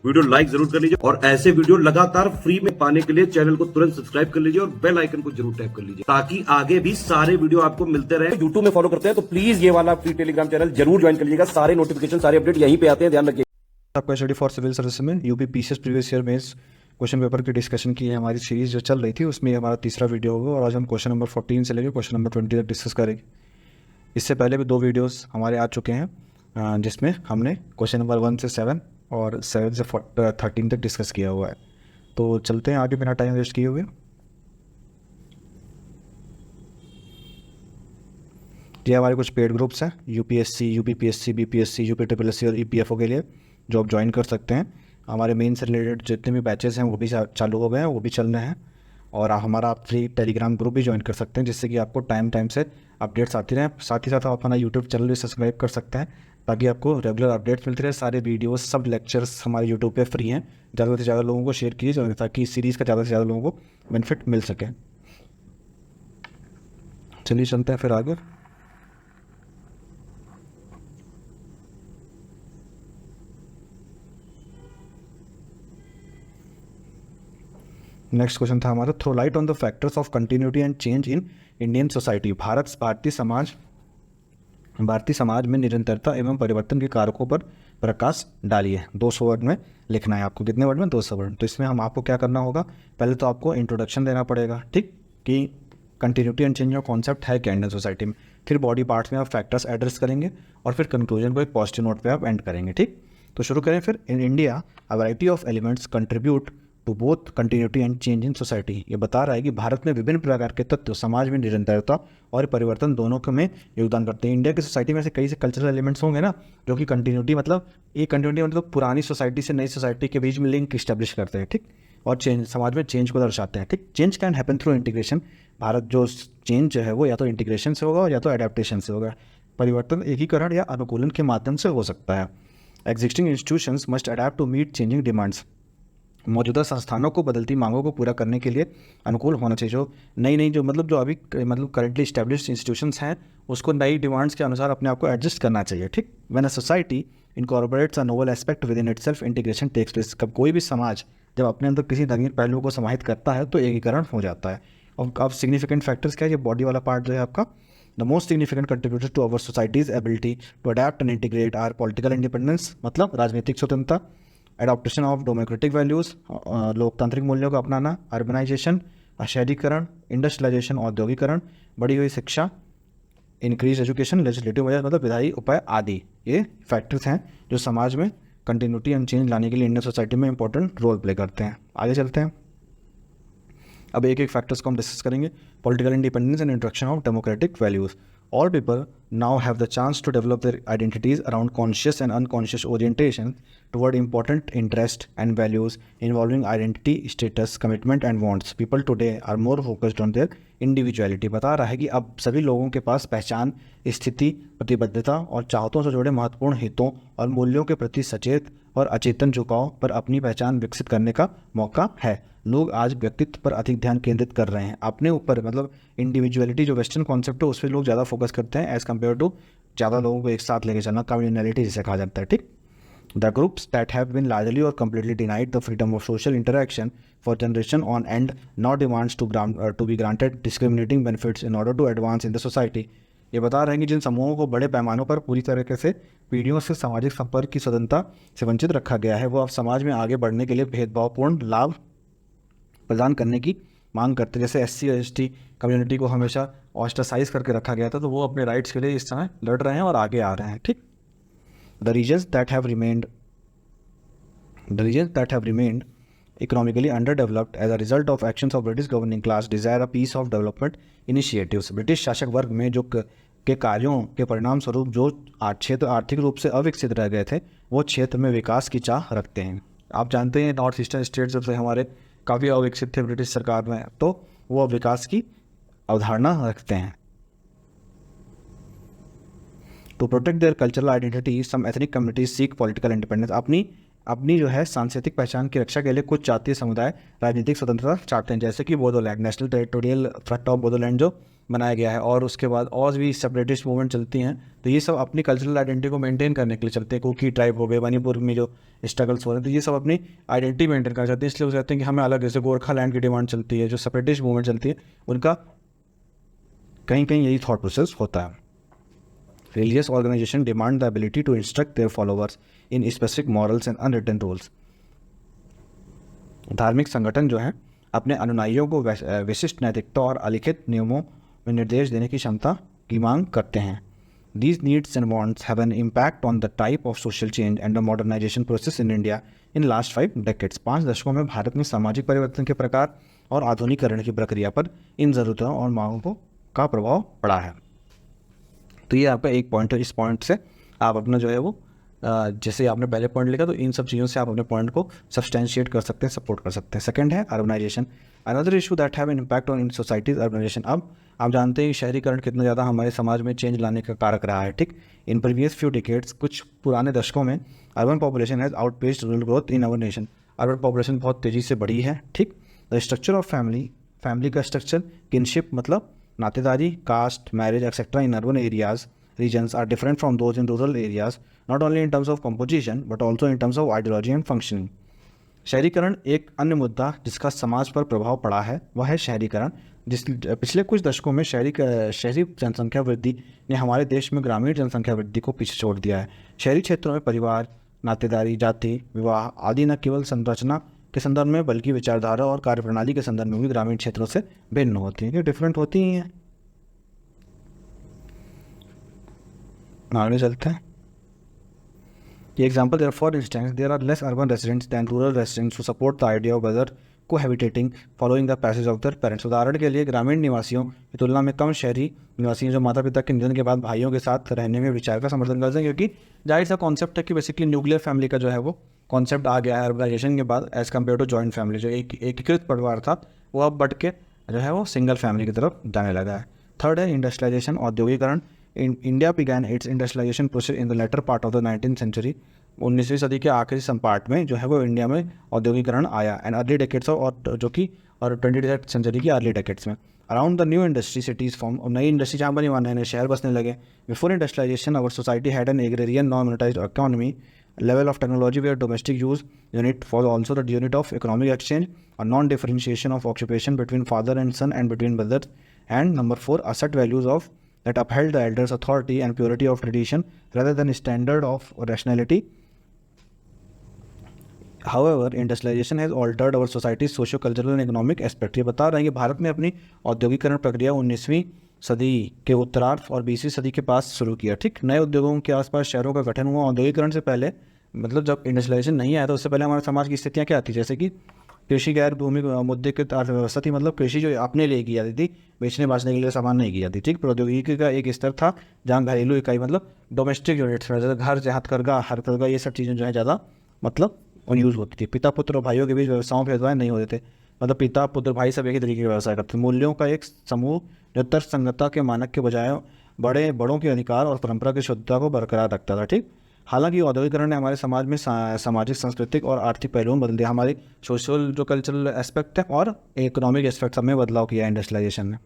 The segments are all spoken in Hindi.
वीडियो लाइक जरूर कर लीजिए और ऐसे वीडियो लगातार फ्री में पाने के लिए चैनल को तुरंत सब्सक्राइब कर लीजिए और बेल आइकन को जरूर टैप कर लीजिए ताकि आगे भी सारे वीडियो आपको मिलते रहे। यूट्यूब में फॉलो करते हैं तो प्लीज ये वाला फ्री टेलीग्राम चैनल जरूर ज्वाइन कर लीजिएगा। सारे नोटिफिकेशन सारे अपडेट यहीं पे आते हैं, ध्यान रखिए। आपका स्टडी फॉर सिविल सर्विस में UP PCS previous year mains question paper की डिस्कशन की है हमारी सीरीज जो चल रही थी, उसमें हमारा तीसरा वीडियो होगा और आज हम क्वेश्चन नंबर 14 से लेकर क्वेश्चन नंबर 20 तक डिस्कस करेंगे। इससे पहले भी 2 वीडियोस हमारे आ चुके हैं जिसमें हमने क्वेश्चन नंबर 1 से 7 और 7 से 13 तक डिस्कस किया हुआ है। तो चलते हैं आगे बिना टाइम वेस्ट किए हुए। ये हमारे कुछ पेड ग्रुप्स हैं UPSC, UPPSC, BPSC, UP triple SC और ईपीएफओ के लिए जो आप ज्वाइन कर सकते हैं। हमारे मेन से रिलेटेड जितने भी बैचेस हैं वो भी चालू हो गए हैं, वो भी चल रहे हैं और हमारा आप फ्री टेलीग्राम ग्रुप भी ज्वाइन कर सकते हैं जिससे कि आपको टाइम से अपडेट्स आती रहें। साथ ही साथ आप अपना यूट्यूब चैनल भी सब्सक्राइब कर सकते हैं ताकि आपको रेगुलर अपडेट्स मिलते रहे। सारे वीडियोस सब लेक्चर्स हमारे यूट्यूब पे फ्री हैं। ज़्यादा से ज़्यादा लोगों को शेयर कीजिए ताकि इस सीरीज़ का ज़्यादा से ज़्यादा लोगों को बेनिफिट मिल सके। चलिए चलते हैं फिर आगे। नेक्स्ट क्वेश्चन था हमारा, throw light on the factors of continuity and change in Indian society. भारतीय समाज में निरंतरता एवं परिवर्तन के कारकों पर प्रकाश डालिए। 200 वर्ड में लिखना है आपको। कितने वर्ड में? 200 वर्ड। तो इसमें हम आपको क्या करना होगा, पहले तो आपको इंट्रोडक्शन देना पड़ेगा, ठीक, कि कंटिन्यूटी एंड चेंज का कॉन्सेप्ट है क्या इंडियन सोसाइटी में। फिर बॉडी पार्ट्स में आप फैक्टर्स एड्रेस करेंगे और फिर कंक्लूजन को एक पॉजिटिव नोट पे आप एंड करेंगे, ठीक। तो शुरू करें फिर। In India a variety of elements contribute to both continuity and change in society. ये बता रहा है कि भारत में विभिन्न प्रकार के तत्व समाज में निरंतरता और परिवर्तन दोनों के में योगदान करते हैं। इंडिया की सोसाइटी में से कई से कल्चरल एलिमेंट्स होंगे ना, जो कि कंटिन्यूटी मतलब पुरानी सोसाइटी से नई सोसाइटी के बीच में लिंक इस्टेब्लिश करते हैं, ठीक, और चेंज समाज में चेंज को दर्शाते हैं, ठीक। Change can happen through integration. Bharat जो चेंज जो है वो या तो इंटीग्रेशन से होगा और या तो एडेप्टेशन से होगा। परिवर्तन एकीकरण या अनुकूलन के माध्यम से हो सकता है। Existing institutions must adapt to meet changing demands. मौजूदा संस्थानों को बदलती मांगों को पूरा करने के लिए अनुकूल होना चाहिए। जो नई जो अभी करेंटली इस्टेब्लिश्ड इंस्टीट्यूशंस हैं उसको नई डिमांड्स के अनुसार अपने आप को एडजस्ट करना चाहिए, ठीक। When a society incorporates a novel aspect within itself integration takes place. कब कोई भी समाज जब अपने अंदर किसी नवीन पहलुओं को समाहित करता है तो एकीकरण हो जाता है। और अब सिग्निफिकेंट फैक्टर्स क्या है, ये बॉडी वाला पार्ट जो है आपका, the most significant contributor to our society's ability to adapt and integrate are political independence, मतलब राजनीतिक स्वतंत्रता, एडॉप्टेशन ऑफ डेमोक्रेटिक वैल्यूज़, लोकतांत्रिक मूल्यों को अपनाना, अर्बनाइजेशन, शहरीकरण, इंडस्ट्रियलाइजेशन, औद्योगिकरण, बढ़ी हुई शिक्षा, इंक्रीज एजुकेशन, लेजिस्लेटिव वजह मतलब विधायी उपाय आदि। ये फैक्टर्स हैं जो समाज में कंटिन्यूटी एंड चेंज लाने के लिए इंडियन सोसाइटी में इंपॉर्टेंट रोल प्ले करते हैं। आगे चलते हैं। अब एक एक फैक्टर्स को हम डिस्कस करेंगे। Political independence and introduction of democratic values. All people now have the chance to develop their identities around conscious and unconscious orientation toward important interests and values involving identity, status, commitment and wants. People today are more focused on their individuality. बता रहा है कि अब सभी लोगों के पास पहचान, स्थिति, प्रतिबद्धता और चाहतों से जुड़े महत्वपूर्ण हितों और मूल्यों के प्रति सचेत और अचेतन झुकाव पर अपनी पहचान विकसित करने का मौका है। लोग आज व्यक्तित्व पर अधिक ध्यान केंद्रित कर रहे हैं, अपने ऊपर, मतलब इंडिविजुअलिटी जो वेस्टर्न कॉन्सेप्ट है उस पर लोग ज़्यादा फोकस करते हैं एज़ कम्पेयर टू ज़्यादा लोगों को एक साथ लेके चलना, कम्युनैलिटी जिसे कहा जाता है, ठीक। The groups that have been largely और completely denied the freedom of social interaction for generation on and now demands to be granted discriminating benefits in order to advance in the society. ये बता रहे हैं कि जिन समूहों को बड़े पैमानों पर पूरी तरीके से पीढ़ियों से सामाजिक संपर्क की स्वतंत्रता से वंचित रखा गया है, वो अब समाज में आगे बढ़ने के लिए भेदभावपूर्ण लाभ प्रदान करने की मांग करते हैं। जैसे SC और ST कम्युनिटी को हमेशा ऑस्ट्रासाइज करके रखा गया था, तो वो अपने राइट्स के लिए इस समय लड़ रहे हैं और आगे आ रहे हैं, ठीक। The reasons that have remained economically under developed as a result of actions of British governing class desire a piece of development initiatives. British शासक वर्ग में जो के कार्यों के परिणाम स्वरूप जो क्षेत्र आर्थिक रूप से अविकसित रह गए थे वो क्षेत्र में विकास की चाह रखते हैं। आप जानते हैं नॉर्थ ईस्टर्न स्टेट जब से हमारे काफ़ी अविकसित थे ब्रिटिश सरकार में, तो वो विकास की अवधारणा रखते हैं। To protect their cultural identity some ethnic communities seek political independence. अपनी अपनी जो है सांस्कृतिक पहचान की रक्षा के लिए कुछ जातीय समुदाय राजनीतिक स्वतंत्रता चाहते हैं, जैसे कि Bodoland, national territorial front of Bodoland जो बनाया गया है, और उसके बाद और भी सेपरेटिस्ट मूवमेंट चलती हैं। तो ये सब अपनी कल्चरल आइडेंटिटी को मेंटेन करने के लिए चलते हैं। कुकी ट्राइब हो गए, मणिपुर में जो स्ट्रगल्स हो रहे हैं, तो ये सब अपनी आइडेंटिटी मेंटेन करना चाहते हैं, इसलिए वो चाहते हैं कि हमें अलग, जैसे गोरखालैंड की डिमांड चलती है, जो सेपरेटिस्ट मूवमेंट चलती है, उनका कहीं कहीं यही थॉट प्रोसेस होता है। Religious organization demand the ability to instruct their followers in specific morals and unwritten rules. धार्मिक संगठन जो हैं अपने अनुयायियों को विशिष्ट नैतिकता और अलिखित नियमों में निर्देश देने की क्षमता की मांग करते हैं। These needs and wants have an impact on the type of social change and the modernization process in India in last 5 decades. 5 दशकों में भारत में सामाजिक परिवर्तन के प्रकार और आधुनिकीकरण की प्रक्रिया पर इन ज़रूरतों और मांगों का प्रभाव पड़ा है। तो ये आपका एक पॉइंट है। इस पॉइंट से आप अपना जो है वो जैसे आपने पहले पॉइंट लिखा, तो इन सब चीज़ों से आप अपने पॉइंट को सब्सटेंशिएट कर सकते हैं, सपोर्ट कर सकते हैं। सेकंड है urbanisation, another issue that have an impact on in societies urbanisation. अब आप जानते हैं कि शहरीकरण कितना ज़्यादा हमारे समाज में चेंज लाने का कारक रहा है, ठीक। इन प्रीवियस फ्यू डिकेड्स, कुछ पुराने दशकों में urban population has outpaced rural growth in our nation. Urban population बहुत तेज़ी से बढ़ी है, ठीक। द स्ट्रक्चर ऑफ फैमिली का स्ट्रक्चर, किनशिप मतलब नातेदारी, caste, marriage etcetera in urban areas regions are different from those in rural areas, not only in terms of composition but also in terms of ideology and functioning. शहरीकरण एक अन्य मुद्दा जिसका समाज पर प्रभाव पड़ा है वह है शहरीकरण। पिछले कुछ दशकों में शहरी जनसंख्या वृद्धि ने हमारे देश में ग्रामीण जनसंख्या वृद्धि को पीछे छोड़ दिया है। शहरी क्षेत्रों में परिवार, नातेदारी, जाति, विवाह आदि न केवल संरचना के संदर्भ में बल्कि विचारधारा और कार्यप्रणाली के संदर्भ में भी ग्रामीण क्षेत्रों से भिन्न होती हैं, डिफरेंट होती ही हैं। आगे चलते हैं। ये example there for instance there are less urban residents than rural residents to support the idea of whether cohabitating following the passage of their parents. उदाहरण के लिए ग्रामीण निवासियों की तुलना में कम शहरी निवासी जो माता पिता के निधन के बाद भाइयों के साथ रहने में विचार का समर्थन करते हैं, क्योंकि जाहिर सा कॉन्सेप्ट है कि बेसिकली न्यूक्लियर फैमिली का जो है वो कॉन्सेप्ट आ गया है अर्बनाइजेशन के बाद, as compare to joint family. जो एक एकीकृत परिवार था वो अब बढ़ के जो है वो सिंगल फैमिली की तरफ जाने लगा है। थर्ड है इंडस्ट्रियलाइजेशन, औद्योगिकरण। India began its industrialisation process in the later part of the 19th century. 19वीं सदी के आखिरी संपार्ट में जो है वो इंडिया में औद्योगिकरण आया, एंड अर्ली डेकेड्स और जो कि और 20th सेंचुरी की अर्ली डेकेड्स में around the new industry cities form, और नई इंडस्ट्री जहाँ बनी वहाँ नए नए शहर बसने लगे। Before industrialization our society had an agrarian non monetized economy level of technology where domestic use unit was also the unit of economic exchange, a non-differentiation of occupation between father and son and between brothers, and number 4 asset values of that upheld the elders' authority and purity of tradition rather than standard of rationality. However, industrialization has altered our society's socio-cultural and economic aspect. ये बता रहे हैं कि भारत में अपनी औद्योगिकरण प्रक्रिया 19वीं सदी के उत्तरार्ध और 20वीं सदी के पास शुरू किया, ठीक। नए उद्योगों के आसपास शहरों का गठन हुआ। औद्योगिकरण से पहले, मतलब जब इंडस्ट्रियलाइजेशन नहीं आया तो उससे पहले हमारे समाज की स्थितियाँ क्या थी, जैसे कि कृषि गैर भूमि मुद्दे की अर्थव्यवस्था थी, मतलब कृषि जो अपने लिए की जाती थी, बेचने बाचने के लिए सामान नहीं की जाती, ठीक। प्रौद्योगिकी का एक स्तर था जहाँ घरेलू इकाई मतलब डोमेस्टिक यूनिट्स, जैसे घर, हथकरघा ये सब चीज़ें जो है ज़्यादा मतलब यूज़ होती थी। पिता पुत्र और भाइयों के बीच व्यवसायों भेदभाव नहीं होते थे, मतलब पिता पुत्र भाई सब एक ही तरीके का व्यवसाय करते थे। मूल्यों का एक समूह जो तर्कसंगतता के मानक के बजाय बड़ों के अधिकार और परंपरा की शुद्धता को बरकरार रखता था, ठीक। हालांकि औद्योगिकरण ने हमारे समाज में सामाजिक, सांस्कृतिक और आर्थिक पहलुओं में बदल दिया। हमारी सोशल जो कल्चरल एस्पेक्ट है और इकोनॉमिक एस्पेक्ट सब में बदलाव किया इंडस्ट्रियलाइजेशन ने।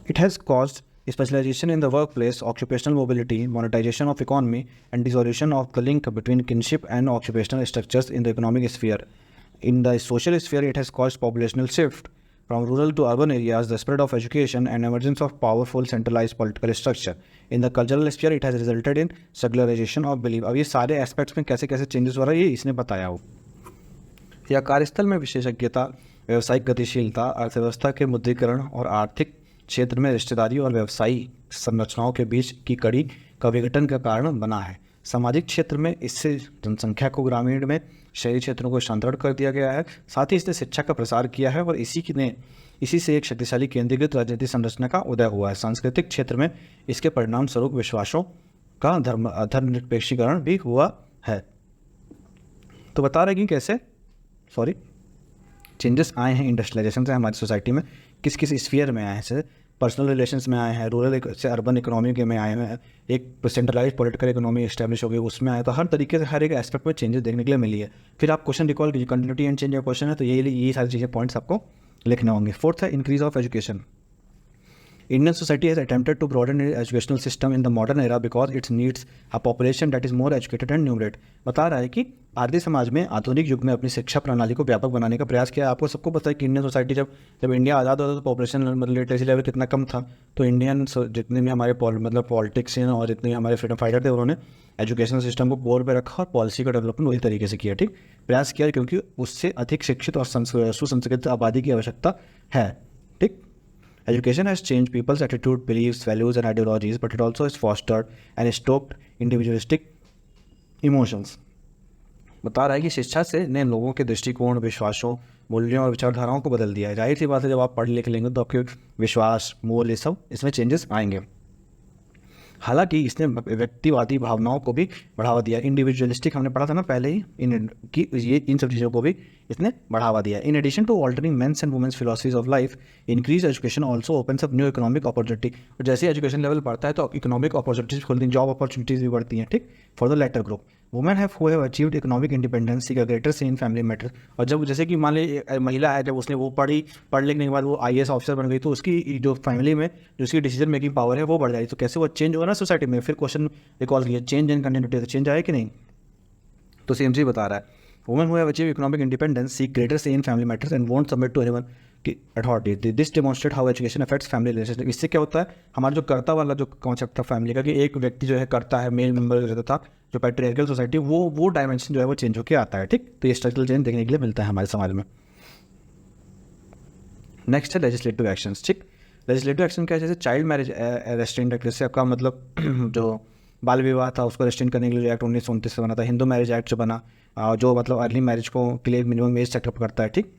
It has caused specialization in the workplace, occupational mobility, monetization of economy, and dissolution of the link between kinship and occupational structures in the economic sphere. In the social sphere, it has caused populational shift from rural to urban areas, the spread of education, and emergence of powerful centralized political structure. In the cultural sphere, it has resulted in secularization of belief. अब ये सारे एस्पेक्ट्स में कैसे कैसे चेंजेस हो रहा है ये इसने बताया हो। या कार्यस्थल में विशेषज्ञता, व्यावसायिक गतिशीलता, अर्थव्यवस्था के मुद्रीकरण और आर्थिक क्षेत्र में रिश्तेदारी और व्यवसायी संरचनाओं के बीच की कड़ी का विघटन का कारण बना है। सामाजिक क्षेत्र में इससे जनसंख्या को ग्रामीण में शहरी क्षेत्रों को स्थानांतरण कर दिया गया है। साथ ही इसने शिक्षा का प्रसार किया है और इसी से एक शक्तिशाली केंद्रीकृत राजनीतिक संरचना का उदय हुआ है। सांस्कृतिक क्षेत्र में इसके परिणाम स्वरूप विश्वासों का धर्मनिरपेक्षीकरण भी हुआ है। तो बता रहे कि कैसे चेंजेस आए हैं इंडस्ट्रियलाइजेशन से हमारी सोसाइटी में, किस किस स्फीयर में आए हैं। पर्सनल रिलेशंस में आए हैं, रूरल से अर्बन इकोनॉमी के में आए हैं, एक सेंट्रलाइज पॉलिटिकल इकोनॉमी एस्टैब्लिश हो गई उसमें आए, तो हर तरीके से हर एक एस्पेक्ट में चेंजेस देखने के लिए मिली है। फिर आप क्वेश्चन रिकॉल कीजिए, कंटिन्यूटी एंड चेंज का क्वेश्चन है, तो यही सारी चीज़ें पॉइंट्स आपको लिखने होंगे। फोर्थ है increase of education. Indian society has attempted to broaden its educational system in the modern era because it needs a population that is more educated and numerate। बता रहा है कि भारतीय समाज में आधुनिक युग में अपनी शिक्षा प्रणाली को व्यापक बनाने का प्रयास किया। आपको सबको पता है कि इंडियन सोसाइटी जब इंडिया आज़ाद होता तो पॉपुलेशन लिटरेसी लेवल कितना कम था, तो इंडियन जितने भी हमारे पॉलिटिक्स और जितने भी हमारे फ्रीडम फाइटर थे उन्होंने एजुकेशन सिस्टम को कोर पे रखा और पॉलिसी का डेवलपमेंट वही तरीके से किया, ठीक प्रयास किया, क्योंकि उससे अधिक शिक्षित और सुसंस्कृत आबादी की आवश्यकता है, ठीक। Education has changed people's attitude, beliefs, values, and ideologies, but it also has fostered and stoked individualistic emotions। बता रहा है कि शिक्षा से ने लोगों के दृष्टिकोण, विश्वासों, मूल्यों और विचारधाराओं को बदल दिया है। जाहिर सी बात है, जब आप पढ़ लिख लेंगे तो आपके विश्वास, मूल्य, सब इसमें चेंजेस आएंगे। हालांकि इसने व्यक्तिवादी भावनाओं को भी बढ़ावा दिया। इंडिविजुअलिस्टिक हमने पढ़ा था ना पहले ही, इन सब चीज़ों को भी इसने बढ़ावा दिया। In addition to altering men's and women's philosophies of life, increase education also opens up new economic opportunity. और जैसे एजुकेशन लेवल बढ़ता है तो इकोनॉमिक अपॉर्चुनिटीज खुलती हैं, जॉब अपॉर्चुनिटीज भी बढ़ती हैं, ठीक। For the latter group, women who have achieved economic independence seek a greater say in family matters. और जब जैसे कि मान ली महिला है, जब उसने वो पढ़ लिखने के बाद वो IAS ऑफिसर बन गई, तो उसकी जो फैमिली में जो उसकी डिसीजन मेकिंग पावर है वो बढ़ जाएगी। तो कैसे वो चेंज होगा ना सोसाइटी में। फिर क्वेश्चन रिकॉल किया, चेंज एंड कंटिन्यूटी, तो चेंज आया कि नहीं, तो सेम चीज बता रहा है। Women who have achieved economic independence seek greater say in family matters and won't submit to anyone की authority. This demonstrate how education affects family relationship. इससे क्या होता है, हमारा जो कर्ता वाला जो कॉन्सेप्ट था फैमिली का, कि एक व्यक्ति जो है करता है, मेल मेंबर रहता था, जो पैट्रियार्कल सोसाइटी, वो डायमेंशन जो है वो चेंज होकर आता है, ठीक। तो ये स्ट्रक्चरल चेंज देखने के लिए मिलता है हमारे समाज में। नेक्स्ट है लेजिस्लेटिव एक्शंस, ठीक। लेजिस्लेटिव एक्शन क्या है, जैसे चाइल्ड मैरिज रेस्ट्रेंट एक्ट, जैसे आपका मतलब जो बाल विवाह था उसको रेस्ट्रेंट करने के लिए एक्ट 1929 से बना था। हिंदू मैरिज एक्ट जो बना, जो मतलब अर्ली मैरिज को के लिए मिनिमम एज सेटअप करता है, ठीक।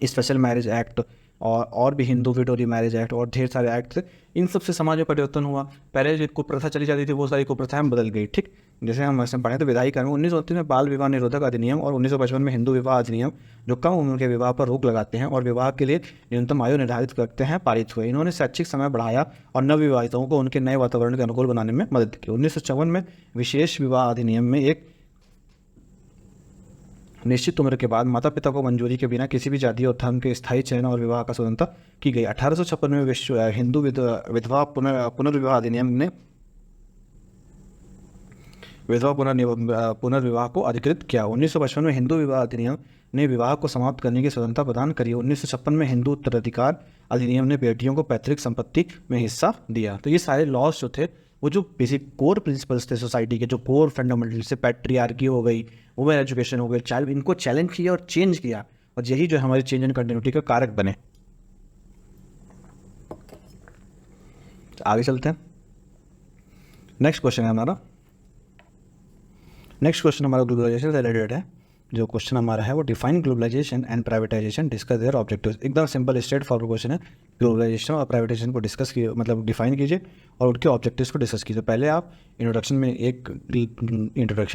स्पेशल मैरिज एक्ट और भी हिंदू विडोरी मैरिज एक्ट और ढेर सारे एक्ट, इन सब से समाज में परिवर्तन हुआ। पहले जो कुप्रथा चली जाती थी वो सारी कुप्रथाएं बदल गई, ठीक। जैसे हम ऐसे पढ़े तो विधायी कानून 1929 में बाल विवाह निरोधक अधिनियम और 1955 में हिंदू विवाह अधिनियम, जो कम उम्र के विवाह पर रोक लगाते हैं और विवाह के लिए न्यूनतम आयु निर्धारित करते हैं, पारित हुए। इन्होंने शैक्षिक समय बढ़ाया और नवविवाहितों को उनके नए वातावरण के अनुकूल बनाने में मदद की। 1954 में विशेष विवाह अधिनियम में एक निश्चित उम्र के बाद माता पिता को मंजूरी के बिना किसी भी जाति और धर्म के स्थायी चयन और विवाह का स्वतंत्रता की गई। 1856 में विश्व हिंदू विधवा पुनर्विवाह अधिनियम ने विधवा पुनर्विवाह को अधिकृत किया। 1955 में हिंदू विवाह अधिनियम ने विवाह को समाप्त करने की स्वतंत्रता प्रदान करी। 1956 में हिंदू उत्तराधिकार अधिनियम ने बेटियों को पैतृक संपत्ति में हिस्सा दिया। तो ये सारे लॉज जो थे, वो जो बेसिक कोर प्रिंसिपल्स थे सोसाइटी के, जो कोर फंडामेंटल से पैट्रियार्की हो गई, वुमेन एजुकेशन हो गई, चाइल्ड, इनको चैलेंज किया और चेंज किया, और यही जो हमारी चेंज एंड कंटिन्यूटी का कारक बने। आगे चलते हैं। नेक्स्ट क्वेश्चन हमारा ग्लोबलाइजेशन से रिलेटेड है। जो क्वेश्चन हमारा है वो define globalization and privatization, discuss their objectives. एकदम सिंपल स्ट्रेट फॉरवर्ड क्वेश्चन है। ग्लोबलाइजेशन और प्राइवेटाइजेशन को डिस्कस कीजिए, मतलब डिफाइन कीजिए और उनके ऑब्जेक्टिव्स को डिस्कस कीजिए। पहले आप इंट्रोडक्शन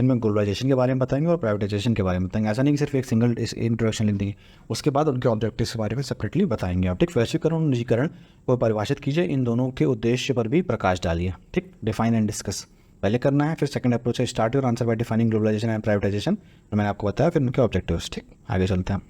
में ग्लोबलाइजेशन के बारे में बताएंगे और प्राइवेटाइजेशन के बारे में बताएंगे। ऐसा नहीं कि सिर्फ एक सिंगल इंट्रोडक्शन लिख देंगे, उसके बाद उनके ऑब्जेक्टिव्स के बारे में सेपरेटली बताएंगे आप, ठीक। वैश्वीकरण और निजीकरण को परिभाषित कीजिए, इन दोनों के उद्देश्य पर भी प्रकाश डालिए, ठीक। डिफाइन एंड डिस्कस पहले करना है। फिर सेकंड अप्रोच है start your answer by defining globalization and privatization, तो मैंने आपको बताया, फिर उनके ऑब्जेक्टिव्स, ठीक। आगे चलते हैं।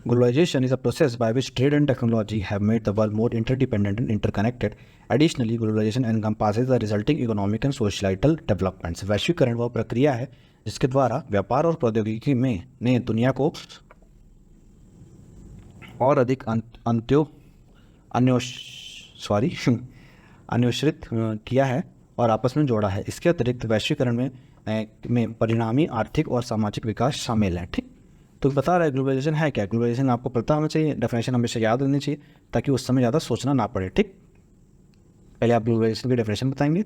Globalization is a process by which trade and technology have made the world more interdependent and interconnected. Additionally, globalization encompasses the resulting economic and societal developments. वैश्वीकरण वह प्रक्रिया है जिसके द्वारा व्यापार और प्रौद्योगिकी में ने दुनिया को और अधिक अन्योश्रित किया है और आपस में जोड़ा है। इसके अतिरिक्त वैश्वीकरण में परिणामी आर्थिक और सामाजिक विकास शामिल है, ठीक। तो बता रहा है ग्लोबलाइजेशन है क्या। ग्लोबलाइजेशन आपको पता होना चाहिए, डेफिनेशन हमेशा याद रहनी चाहिए ताकि उस समय ज़्यादा सोचना ना पड़े, ठीक। पहले आप ग्लोबलाइजेशन की डेफिनेशन बताएंगे,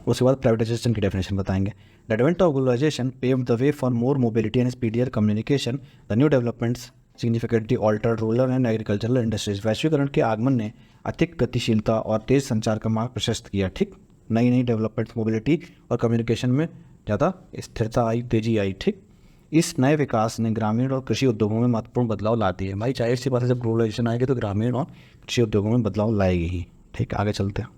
उसके बाद प्राइवेटाइजेशन की डेफिनेशन बताएंगे। The advent of globalization paved the way for more mobility and speedier communication. The new developments significantly altered rural and agricultural industries. वैश्वीकरण के आगमन ने अधिक गतिशीलता और तेज संचार का मार्ग प्रशस्त किया, ठीक। नई डेवलपमेंट, मोबिलिटी और कम्युनिकेशन में ज़्यादा स्थिरता आई, तेजी आई, ठीक। इस नए विकास ने ग्रामीण और कृषि उद्योगों में महत्वपूर्ण बदलाव ला दिए। भाई जाहिर सी बात है, जब ग्लोबलाइजेशन आएगी तो ग्रामीण और कृषि उद्योगों में बदलाव लाएगी ही। ठीक, आगे चलते हैं।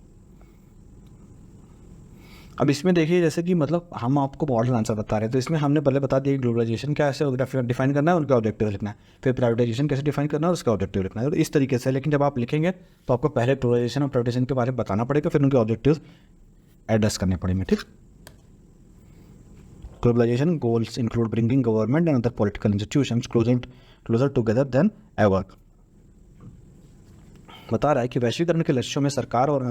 अब इसमें देखिए, जैसे कि मतलब हम आपको मॉडल आंसर बता रहे हैं, तो इसमें हमने पहले बता दिया ग्लोबलाइजेशन क्या ऐसे डिफाइन करना है, उनका ऑब्जेक्टिव लिखना है, फिर प्राइवेटाइजेशन कैसे डिफाइन करना है, उसका ऑब्जेक्टिव लिखना है, और इस तरीके से। लेकिन जब आप लिखेंगे तो आपको पहले ग्लोबलाइजेशन और प्राइवेटाइजेशन के बारे में बताना पड़ेगा, फिर उनके ऑब्जेक्टिव एड्रेस करने पड़ेंगे। ठीक, globalization goals include bringing government and other political institutions closer together than ever. बता रहा है कि वैश्वीकरण के लक्ष्यों में सरकार और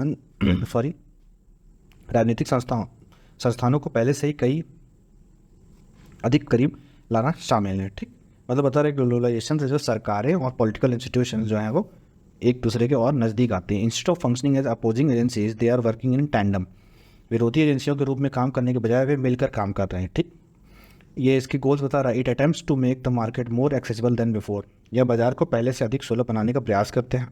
राजनीतिक संस्थानों को पहले से ही कई अधिक करीब लाना शामिल है। ठीक, मतलब बता रहे ग्लोबलाइजेशन से जो सरकारें और पॉलिटिकल इंस्टीट्यूशन जो हैं वो एक दूसरे के और नज़दीक आते हैं। Instead of functioning as opposing agencies they are working in tandem. विरोधी एजेंसियों के रूप में काम करने के बजाय वे मिलकर काम कर रहे हैं। ठीक, ये इसकी गोल्स बता रहा है। It attempts to make the market more accessible than before. यह बाजार को पहले से अधिक सुलभ बनाने का प्रयास करते हैं।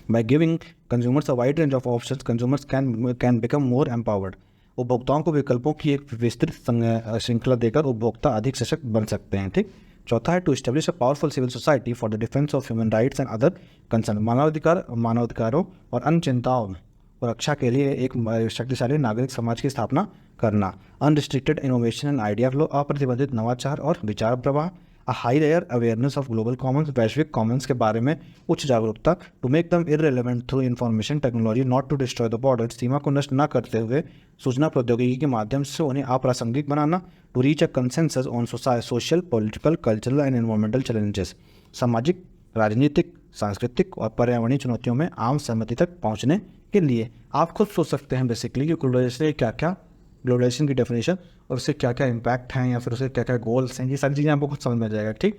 By giving consumers a wide range of options, consumers can become more empowered. उपभोक्ताओं को विकल्पों की एक विस्तृत श्रृंखला देकर उपभोक्ता अधिक सशक्त बन सकते हैं। ठीक, चौथा है to establish a powerful civil society for the defence of human rights and other concern. मानवाधिकारों और अन्य चिंताओं और रक्षा के लिए एक शक्तिशाली नागरिक समाज की स्थापना करना। Unrestricted innovation and idea flow, अप्रतिबंधित नवाचार और विचार प्रवाह। A higher awareness of global commons, वैश्विक कॉमन्स के बारे में उच्च जागरूकता। To make them irrelevant through information technology, not to destroy the border, सीमा को नष्ट न करते हुए सूचना प्रौद्योगिकी के माध्यम से उन्हें अप्रासंगिक बनाना। To reach a consensus on social, political, cultural and environmental challenges, सामाजिक, राजनीतिक, सांस्कृतिक और पर्यावरणीय चुनौतियों में आम सहमति तक पहुँचने के लिए। आप खुद सोच सकते हैं बेसिकली कि ग्लोबलाइजेशन क्या क्या, ग्लोबलाइजेशन की डेफिनेशन और उससे क्या क्या इम्पैक्ट हैं या फिर उससे क्या क्या गोल्स हैं, ये सारी चीज़ें आपको खुद समझ में आ जाएगा। ठीक,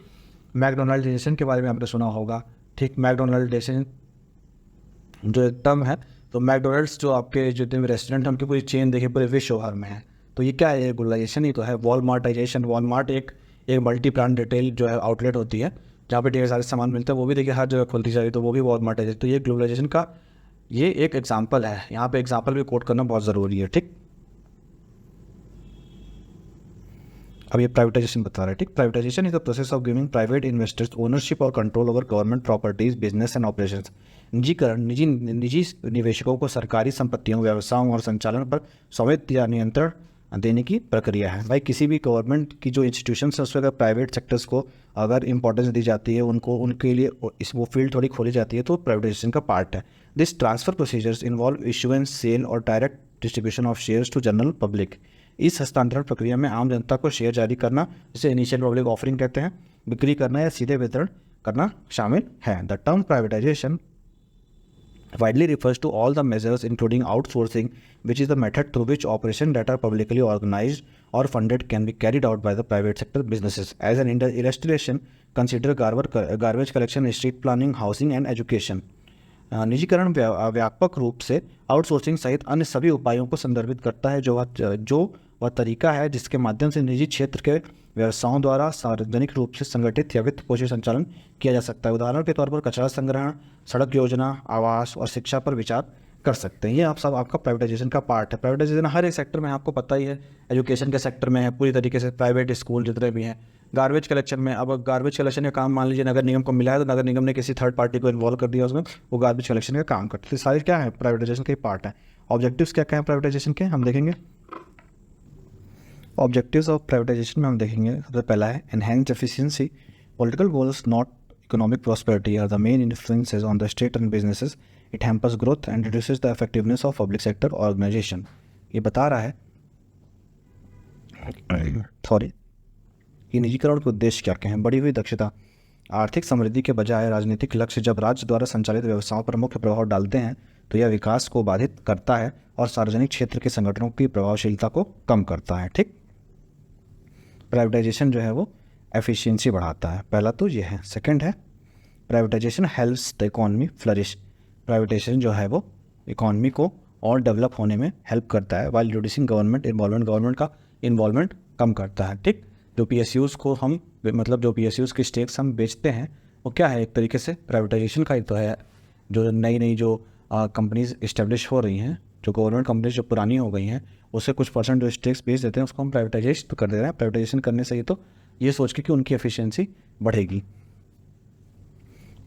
मैकडोनल्डाइजेशन के बारे में आपने सुना होगा। ठीक, मैकडोनल्डाइजेशन जो एक टर्म है, तो मैकडोनल्ड्स जो आपके जितने भी रेस्टोरेंट हैं उनकी पूरी चेन देखिए पूरे विश्व भर में है। तो ये क्या है, ग्लोबलाइजेशन ही तो है। वॉलमार्टाइजेशन, वॉलमार्ट एक मल्टी ब्रांड रिटेल जो है आउटलेट होती है जहाँ पे ढेर सारे सामान मिलते हैं, वो भी देखिए हर जगह खुलती जा रही है, तो वो भी वॉलमार्टाइजेशन। तो ये ग्लोबलाइजेशन का ये एक एग्जाम्पल है। यहाँ पे एग्जाम्पल भी कोट करना बहुत ज़रूरी है। ठीक, अब ये प्राइवेटाइजेशन बता रहा है। ठीक, privatization is the process of giving private investors ownership और control over government properties, business and operations. निजीकरण निजी निवेशकों को सरकारी संपत्तियों, व्यवसायों और संचालन पर स्वामित्व या नियंत्रण देने की प्रक्रिया है। भाई किसी भी गवर्नमेंट की जो इंस्टीट्यूशंस है उसमें अगर प्राइवेट सेक्टर्स को अगर इंपॉर्टेंस दी जाती है, उनको उनके लिए वो फील्ड थोड़ी खोली जाती है, तो प्राइवेटाइजेशन का पार्ट है। This transfer procedures involve issuance, sale और direct distribution of shares to general public. इस हस्तांतरण प्रक्रिया में आम जनता को शेयर जारी करना, जिसे इनिशियल पब्लिक ऑफरिंग कहते हैं, बिक्री करना या सीधे वितरण करना शामिल है। The term privatisation widely refers to all the measures including outsourcing, which is the method through which operations that are publicly organized or funded can be carried out by the private sector businesses. As an illustration, consider garbage collection, street planning, housing and education. निजीकरण व्यापक रूप से आउटसोर्सिंग सहित अन्य सभी उपायों को संदर्भित करता है जो वह तरीका है जिसके माध्यम से निजी क्षेत्र के व्यवसायों द्वारा सार्वजनिक रूप से संगठित या वित्त पोषित संचालन किया जा सकता है। उदाहरण के तौर पर कचरा संग्रहण, सड़क योजना, आवास और शिक्षा पर विचार कर सकते हैं। ये आप सब आपका प्राइवेटाइजेशन का पार्ट है। प्राइवेटाइजेशन हर एक सेक्टर में आपको पता ही है, एजुकेशन के सेक्टर में है पूरी तरीके से, प्राइवेट स्कूल जितने भी हैं। गार्बेज कलेक्शन में, अब गार्बेज कलेक्शन का काम मान लीजिए नगर निगम को मिला है, तो नगर निगम ने किसी थर्ड पार्टी को इन्वॉल्व कर दिया उसमें, वो गार्बेज कलेक्शन का काम करते हैं। सारे क्या है, प्राइवेटाइजेशन के पार्ट है। ऑब्जेक्टिव्स क्या क्या है प्राइवेटाइजेशन के, हम देखेंगे। ऑब्जेक्टिव्स ऑफ प्राइवेटाइजेशन में हम देखेंगे, सबसे पहला है enhance efficiency. Political goals not economic prosperity are the main influences on the state and businesses. It hampers growth and reduces the effectiveness of public sector organization. ये बता रहा है कि निजीकरण के उद्देश्य क्या क्या हैं। बढ़ी हुई दक्षता, आर्थिक समृद्धि के बजाय राजनीतिक लक्ष्य जब राज्य द्वारा संचालित व्यवसायों पर मुख्य प्रभाव डालते हैं तो यह विकास को बाधित करता है और सार्वजनिक क्षेत्र के संगठनों की प्रभावशीलता को कम करता है। ठीक, प्राइवेटाइजेशन जो है वो एफिशिएंसी बढ़ाता है, पहला तो ये है। सेकंड है privatisation helps the economy flourish. Privatisation जो है वो इकोनॉमी को और डेवलप होने में हेल्प करता है, while reducing government involvement, government का इन्वॉल्वमेंट कम करता है। ठीक, जो PSUs को हम जो PSUs के स्टेक्स हम बेचते हैं वो क्या है, एक तरीके से प्राइवेटाइजेशन का ही तो है। जो नई जो कंपनीज इस्टेब्लिश हो रही हैं, जो गवर्नमेंट कंपनीज जो पुरानी हो गई हैं उससे कुछ परसेंट जो स्टेक्स बेच देते हैं उसको हम प्राइवेटाइजेशन तो कर दे रहे हैं। प्राइवेटाइजेशन करने से ये तो ये सोच के कि उनकी एफिशिएंसी बढ़ेगी।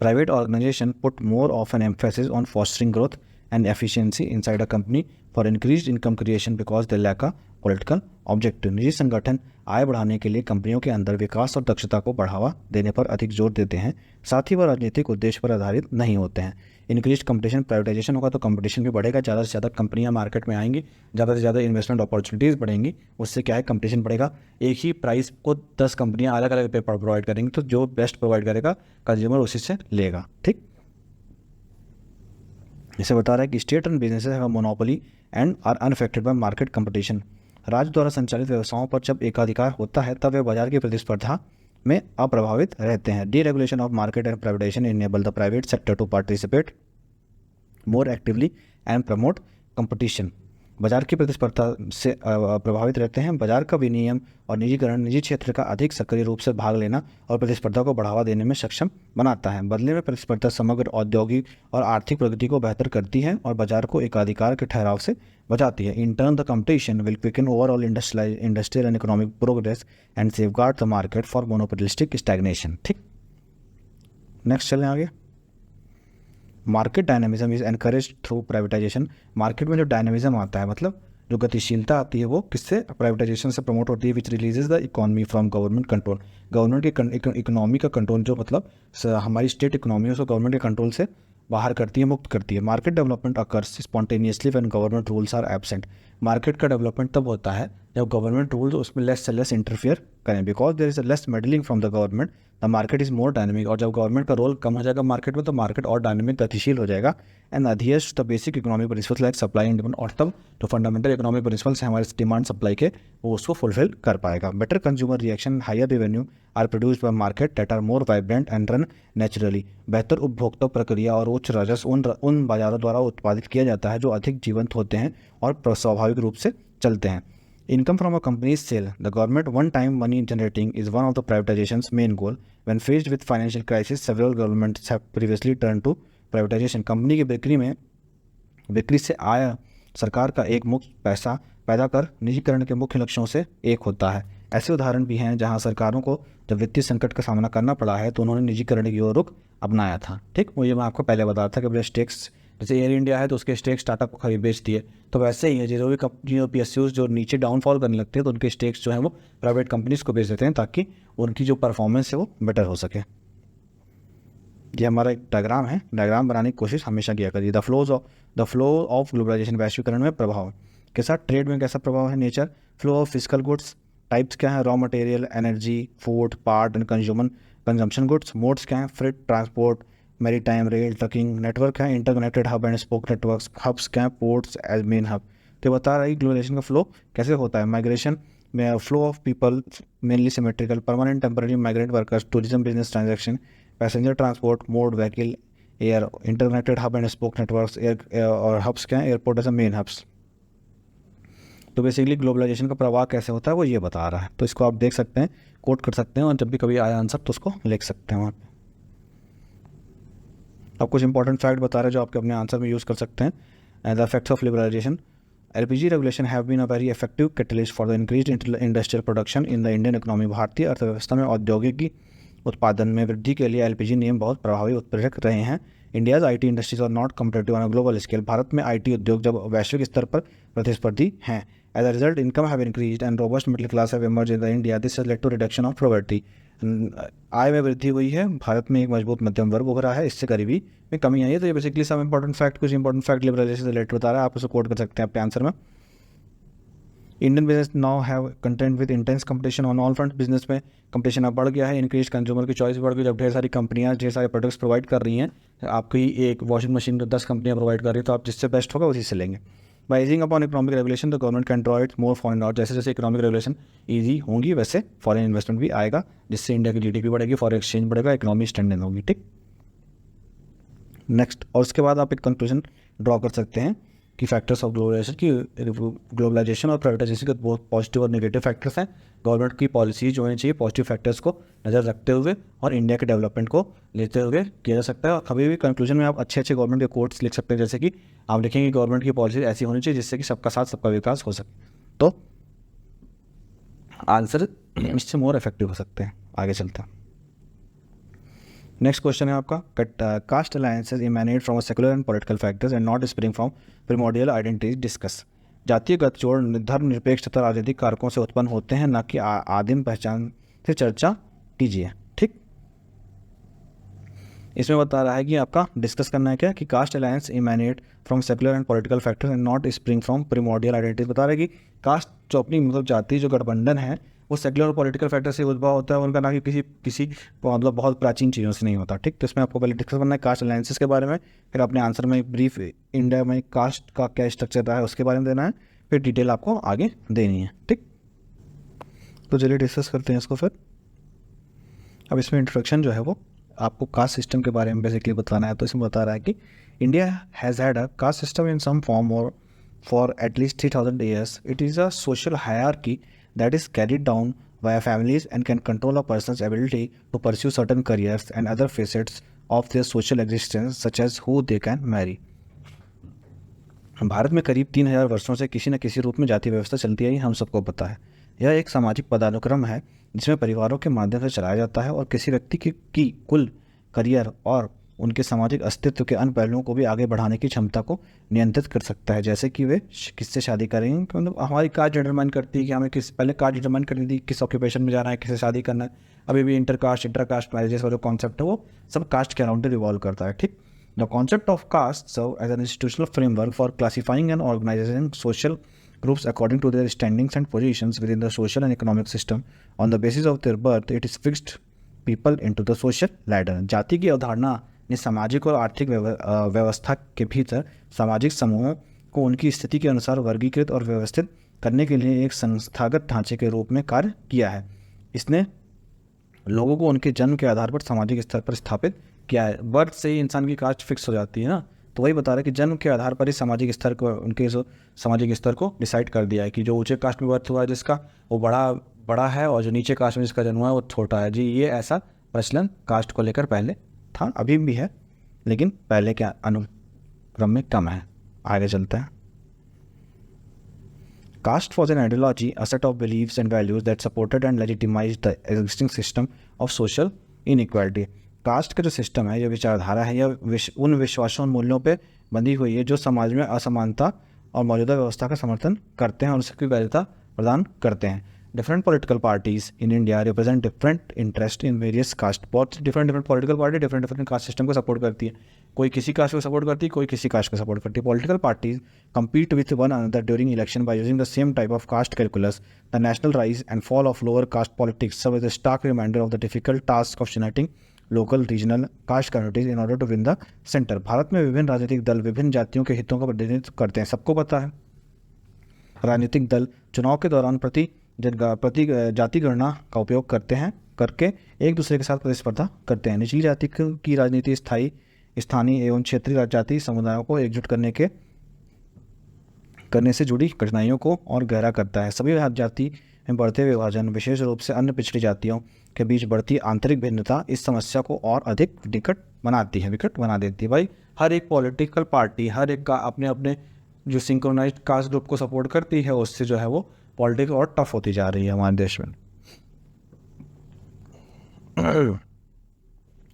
Private organization put more of an emphasis on fostering growth and efficiency inside a company for increased income creation because they lack a political objective। निजी संगठन आय बढ़ाने के लिए कंपनियों के अंदर विकास और दक्षता को बढ़ावा देने पर अधिक जोर देते हैं, साथ ही वह राजनीतिक उद्देश्य पर आधारित नहीं होते हैं। इंक्रीज कंपटीशन, प्राइवेटाइजेशन होगा तो कंपटीशन भी बढ़ेगा, ज़्यादा से ज़्यादा कंपनियां मार्केट में आएंगी, ज़्यादा से ज़्यादा इन्वेस्टमेंट अपॉर्चुनिटीज़ बढ़ेंगी, उससे क्या है कंपटीशन बढ़ेगा। एक ही प्राइस को 10 कंपनियां अलग अलग पे प्रोवाइड करेंगी तो जो बेस्ट प्रोवाइड करेगा कंज्यूमर उसी से लेगा। ठीक, इसे बता रहा है कि state run businesses have a monopoly and are unaffected by market competition. राज्य द्वारा संचालित व्यवसायों पर जब एकाधिकार होता है तब वे बाजार की प्रतिस्पर्धा में अप्रभावित रहते हैं। Deregulation of market and privatization enable the private sector to participate more actively and promote competition. बाजार की प्रतिस्पर्धा से प्रभावित रहते हैं। बाजार का विनियमन और निजीकरण निजी क्षेत्र का अधिक सक्रिय रूप से भाग लेना और प्रतिस्पर्धा को बढ़ावा देने में सक्षम बनाता है। बदले में प्रतिस्पर्धा समग्र औद्योगिक और आर्थिक प्रगति को बेहतर करती है और बाजार को एकाधिकार के ठहराव से बचाती है। In turn the competition will quicken overall industrial and economic progress and safeguard the market for monopolistic stagnation. ठीक, नेक्स्ट चलें आगे। Market dynamism is encourage through privatisation. Market में जो डायनामिज्म आता है, मतलब जो गतिशीलता आती है, वो किससे? प्राइवेटाइजेशन से प्रमोट होती है। Which releases the economy from government control. Government के इकोनॉमी का कंट्रोल, जो मतलब हमारी स्टेट इकोनॉमी है उसको गवर्नमेंट के कंट्रोल से बाहर करती है, मुक्त करती है। Market development occurs spontaneously when government rules are absent. Market का डेवलपमेंट तब होता है जब गवर्नमेंट रूल्स उसमें लेस से लेस इंटरफियर करें, because there is a less meddling from the government, the market is more dynamic. और जब गवर्नमेंट का रोल कम हो जाएगा मार्केट में तो मार्केट और डायनेमिक, गतिशील हो जाएगा। And adheres the basic economic principles like supply and demand. और तब जो फंडामेंटल इकोनॉमिक प्रिंसिपल्स हैं हमारे डिमांड सप्लाई के, वो उसको फुलफिल कर पाएगा। Better consumer reaction, higher revenue are produced by market that are more vibrant and run naturally. बेहतर उपभोक्ता प्रक्रिया और उच्च राजस्व उन बाजारों द्वारा उत्पादित किया जाता है जो अधिक जीवंत होते हैं और स्वाभाविक रूप से चलते हैं। Income from a company's sale, the government one-time money generating is one of the privatization's main goal. When faced with financial crisis, several governments have previously turned to privatization. Company की बिक्री से आय सरकार का एक मुक्त पैसा पैदा कर निजीकरण के मुख्य लक्ष्यों से एक होता है। ऐसे उदाहरण भी हैं जहां सरकारों को जब वित्तीय संकट का सामना करना पड़ा है तो उन्होंने निजीकरण की ओर रुख अपनाया था। ठीक, वो ये मैं आपको पहले बताया था कि अपने स्टेक्स, जैसे एयर इंडिया है तो उसके स्टेक्स टाटा को खरीद बेच दिए, तो वैसे ही है जो भी कंपनी और PSUs जो नीचे डाउनफॉल करने लगते हैं तो उनके स्टेक्स जो हैं वो प्राइवेट कंपनीज को बेच देते हैं ताकि उनकी जो परफॉर्मेंस है वो बेटर हो सके। ये हमारा एक डायग्राम है, डायग्राम बनाने की कोशिश हमेशा किया करिए। द फ्लो ऑफ ग्लोबलाइजेशन, वैश्वीकरण में प्रभाव के साथ ट्रेड में कैसा प्रभाव है? Nature, flow of physical goods, types क्या है? Raw material, energy, food, part and consumption goods. Modes क्या है? Freight, transport, maritime, rail, trucking. Network है interconnected hub and spoke networks. Hubs क्या है? Ports as main hub. तो बता रहा है ग्लोबलाइजेशन का फ्लो कैसे होता है। माइग्रेशन में flow of people mainly symmetrical, permanent temporary migrant workers, tourism, business transaction, passenger transport, mode, vehicle, air, interconnected hub and spoke networks. Air और हब्स क्या है? Airport as a main hubs. तो बेसिकली ग्लोबलाइजेशन का प्रभाव कैसे होता है वो ये बता रहा है। तो इसको आप देख सकते हैं, कोट कर सकते हैं और जब भी कभी आया आंसर तो उसको लिख सकते हैं वहाँ पे। अब कुछ इंपॉर्टेंट फैक्ट बता रहे हैं जो आपके अपने आंसर में यूज़ कर सकते हैं। The effects of liberalization, LPG regulation have been a very effective catalyst for the increased industrial production in the Indian economy. भारतीय अर्थव्यवस्था में औद्योगिक उत्पादन में वृद्धि के लिए LPG नियम बहुत प्रभावी उत्प्रेरक रहे हैं। India's IT industries are not competitive on a global scale. भारत में IT उद्योग जब वैश्विक स्तर पर प्रतिस्पर्धी हैं। As a result income have increased and robust middle class have emerged in the India. This has led to reduction of poverty. आय में वृद्धि हुई है, भारत में एक मजबूत मध्यम वर्ग उभरा है, इससे गरीबी में कमी आई है। तो ये बेसिकली सब इंपॉर्टेंट फैक्ट, कुछ इंपॉर्टेंट फैक्ट लिबरलाइजेशन से रिलेटेड बता रहा है, आप उसे कोट कर सकते हैं अपने आंसर में। Indian business now have content with intense competition on all front. Business में कंपटीशन अब बढ़ गया है, इंक्रीज कंज्यूमर की चॉइस बढ़ गई। जब ढेर सारी कंपनियां ढेर सारे प्रोडक्ट्स प्रोवाइड कर रही हैं, आपकी एक वॉशिंग मशीन 10 कंपनियां प्रोवाइड कर रही है तो आप जिससे बेस्ट होगा उसी से लेंगे। By easing upon economic regulation the government can draw it more foreign out. जैसे जैसे इकोनॉमिक रेगुलेशन ईजी होंगी वैसे फॉरेन इन्वेस्टमेंट भी आएगा, जिससे इंडिया की GDP बढ़ेगी, फॉरेन एक्सचेंज बढ़ेगा, इकोनॉमी स्टैंडर्ड होगी। ठीक, नेक्स्ट। और उसके बाद आप एक कंक्लूजन ड्रॉ कर सकते हैं की फैक्टर्स ऑफ ग्लोबलाइजेशन और प्राइवेटाइजेशन के बहुत पॉजिटिव और नेगेटिव फैक्टर्स हैं। गवर्नमेंट की पॉलिसी जो होनी चाहिए पॉजिटिव फैक्टर्स को नज़र रखते हुए और इंडिया के डेवलपमेंट को लेते हुए किया जा सकता है। और कभी भी कंक्लूजन में आप अच्छे अच्छे गवर्नमेंट के कोट्स लिख सकते हैं, जैसे कि आप लिखेंगे गवर्नमेंट की पॉलिसी ऐसी होनी चाहिए जिससे कि सबका साथ सबका विकास हो सके, तो आंसर इससे मोर इफेक्टिव हो सकते हैं। आगे चलते हैं। नेक्स्ट क्वेश्चन है आपका, caste alliances emanate from secular and political factors and not spring from primordial identities discuss. जातीय गठजोड़ धर्मनिरपेक्ष तथा राजनीतिक कारकों से उत्पन्न होते हैं, न कि आदिम पहचान से। चर्चा कीजिए। ठीक, इसमें बता रहा है कि आपका डिस्कस करना है क्या कि caste alliance emanate from secular and political factors and not spring from primordial identities. बता रहा है कि कास्ट जो अपनी मतलब जाति जो गठबंधन है वो सेकुलर और पॉलिटिकल फैक्टर से उद्भव होता है, उनका ना कि किसी मतलब बहुत प्राचीन चीज़ों से नहीं होता। ठीक, तो इसमें आपको पहले डिस्कस करना है कास्ट अलायंसेस के बारे में, फिर अपने आंसर में ब्रीफ इंडिया में कास्ट का क्या स्ट्रक्चर रहा है उसके बारे में देना है, फिर डिटेल आपको आगे देनी है। ठीक, तो चलिए डिस्कस करते हैं इसको। फिर अब इसमें इंट्रोडक्शन जो है वो आपको कास्ट सिस्टम के बारे में बेसिकली बताना है। तो इसमें बता रहा है कि India has had a caste system in some form or for at least 3000 years. It is a social hierarchy that is carried down via families and can control a person's ability to pursue certain careers and other facets of their social existence, such as who they can marry. Bharat में करीब 3000 वर्षों से किसी न किसी रूप में जाति व्यवस्था चलती आई, हम सबको पता है। यह एक सामाजिक पदानुक्रम है जिसमें परिवारों के माध्यम से चलाया जाता है और किसी व्यक्ति की कुल करियर और उनके सामाजिक अस्तित्व के अन्य पहलुओं को भी आगे बढ़ाने की क्षमता को नियंत्रित कर सकता है, जैसे कि वे किससे शादी करेंगे। मतलब हमारी कास्ट डिटरमाइन करती है कि हमें पहले कास्ट डिटरमाइन करनी थी किस ऑक्यूपेशन में जाना है, किससे शादी करना है। अभी भी इंटरकास्ट मैरिजेस वाला जो कॉन्सेप्ट है वो सब कास्ट के अराउंड रिवॉल्व करता है। ठीक, the concept of caste serve as an institutional framework for classifying and organizing social groups according to their standings and positions within the social and economic system. On the basis of their birth, it is fixed people into the social ladder. जाति की अवधारणा ने सामाजिक और आर्थिक व्यवस्था के भीतर सामाजिक समूहों को उनकी स्थिति के अनुसार वर्गीकृत और व्यवस्थित करने के लिए एक संस्थागत ढांचे के रूप में कार्य किया है। इसने लोगों को उनके जन्म के आधार पर सामाजिक स्तर पर स्थापित किया है। बर्थ से ही इंसान की कास्ट फिक्स हो जाती है ना, तो वही बता रहा है कि जन्म के आधार पर ही सामाजिक स्तर को उनके जो सामाजिक स्तर को डिसाइड कर दिया है कि जो ऊंचे कास्ट में बर्थ हुआ है जिसका वो बड़ा है और जो नीचे कास्ट में जिसका जन्म हुआ है वो छोटा है। जी, ये ऐसा प्रचलन कास्ट को लेकर पहले था, अभी भी है, लेकिन पहले के अनुक्रम में कम है। आगे चलते हैं। Caste was an ideology, a set of beliefs and values that supported and legitimised the existing system of social inequality. Caste का जो सिस्टम है, यह विचारधारा है, यह उन विश्वासों और मूल्यों पे बंधी हुई है जो समाज में असमानता और मौजूदा व्यवस्था का समर्थन करते हैं और उसकी वैधता प्रदान करते हैं। Different political parties in India represent different interest in various caste. बहुत different political party different caste system को सपोर्ट करती है। कोई किसी कास्ट को सपोर्ट करती है, कोई किसी कास्ट को सपोर्ट करती है। Political parties compete with one another during election by using the same type of caste calculus. The national rise and fall of lower caste politics serve as a stark reminder of the difficult task of uniting local regional caste communities in order to win the centre. भारत में विभिन्न राजनीतिक दल विभिन्न जातियों के हितों का प्रतिनिधित्व करते हैं, सबको पता है। राजनीतिक दल चुनाव के दौरान प्रति जाति गणना का उपयोग करके एक दूसरे के साथ प्रतिस्पर्धा करते हैं। निचली जाति की राजनीति स्थानीय एवं क्षेत्रीय जाति समुदायों को एकजुट करने से जुड़ी कठिनाइयों को और गहरा करता है। सभी जाति में बढ़ते विभाजन, विशेष रूप से अन्य पिछड़ी जातियों के बीच बढ़ती आंतरिक भिन्नता इस समस्या को और अधिक विकट बना देती है। भाई, हर एक पॉलिटिकल पार्टी हर एक का अपने अपने जो सिंक्रोनाइज्ड कास्ट ग्रुप को सपोर्ट करती है, उससे जो है वो पॉलिटिक्स और टफ होती जा रही है हमारे देश में।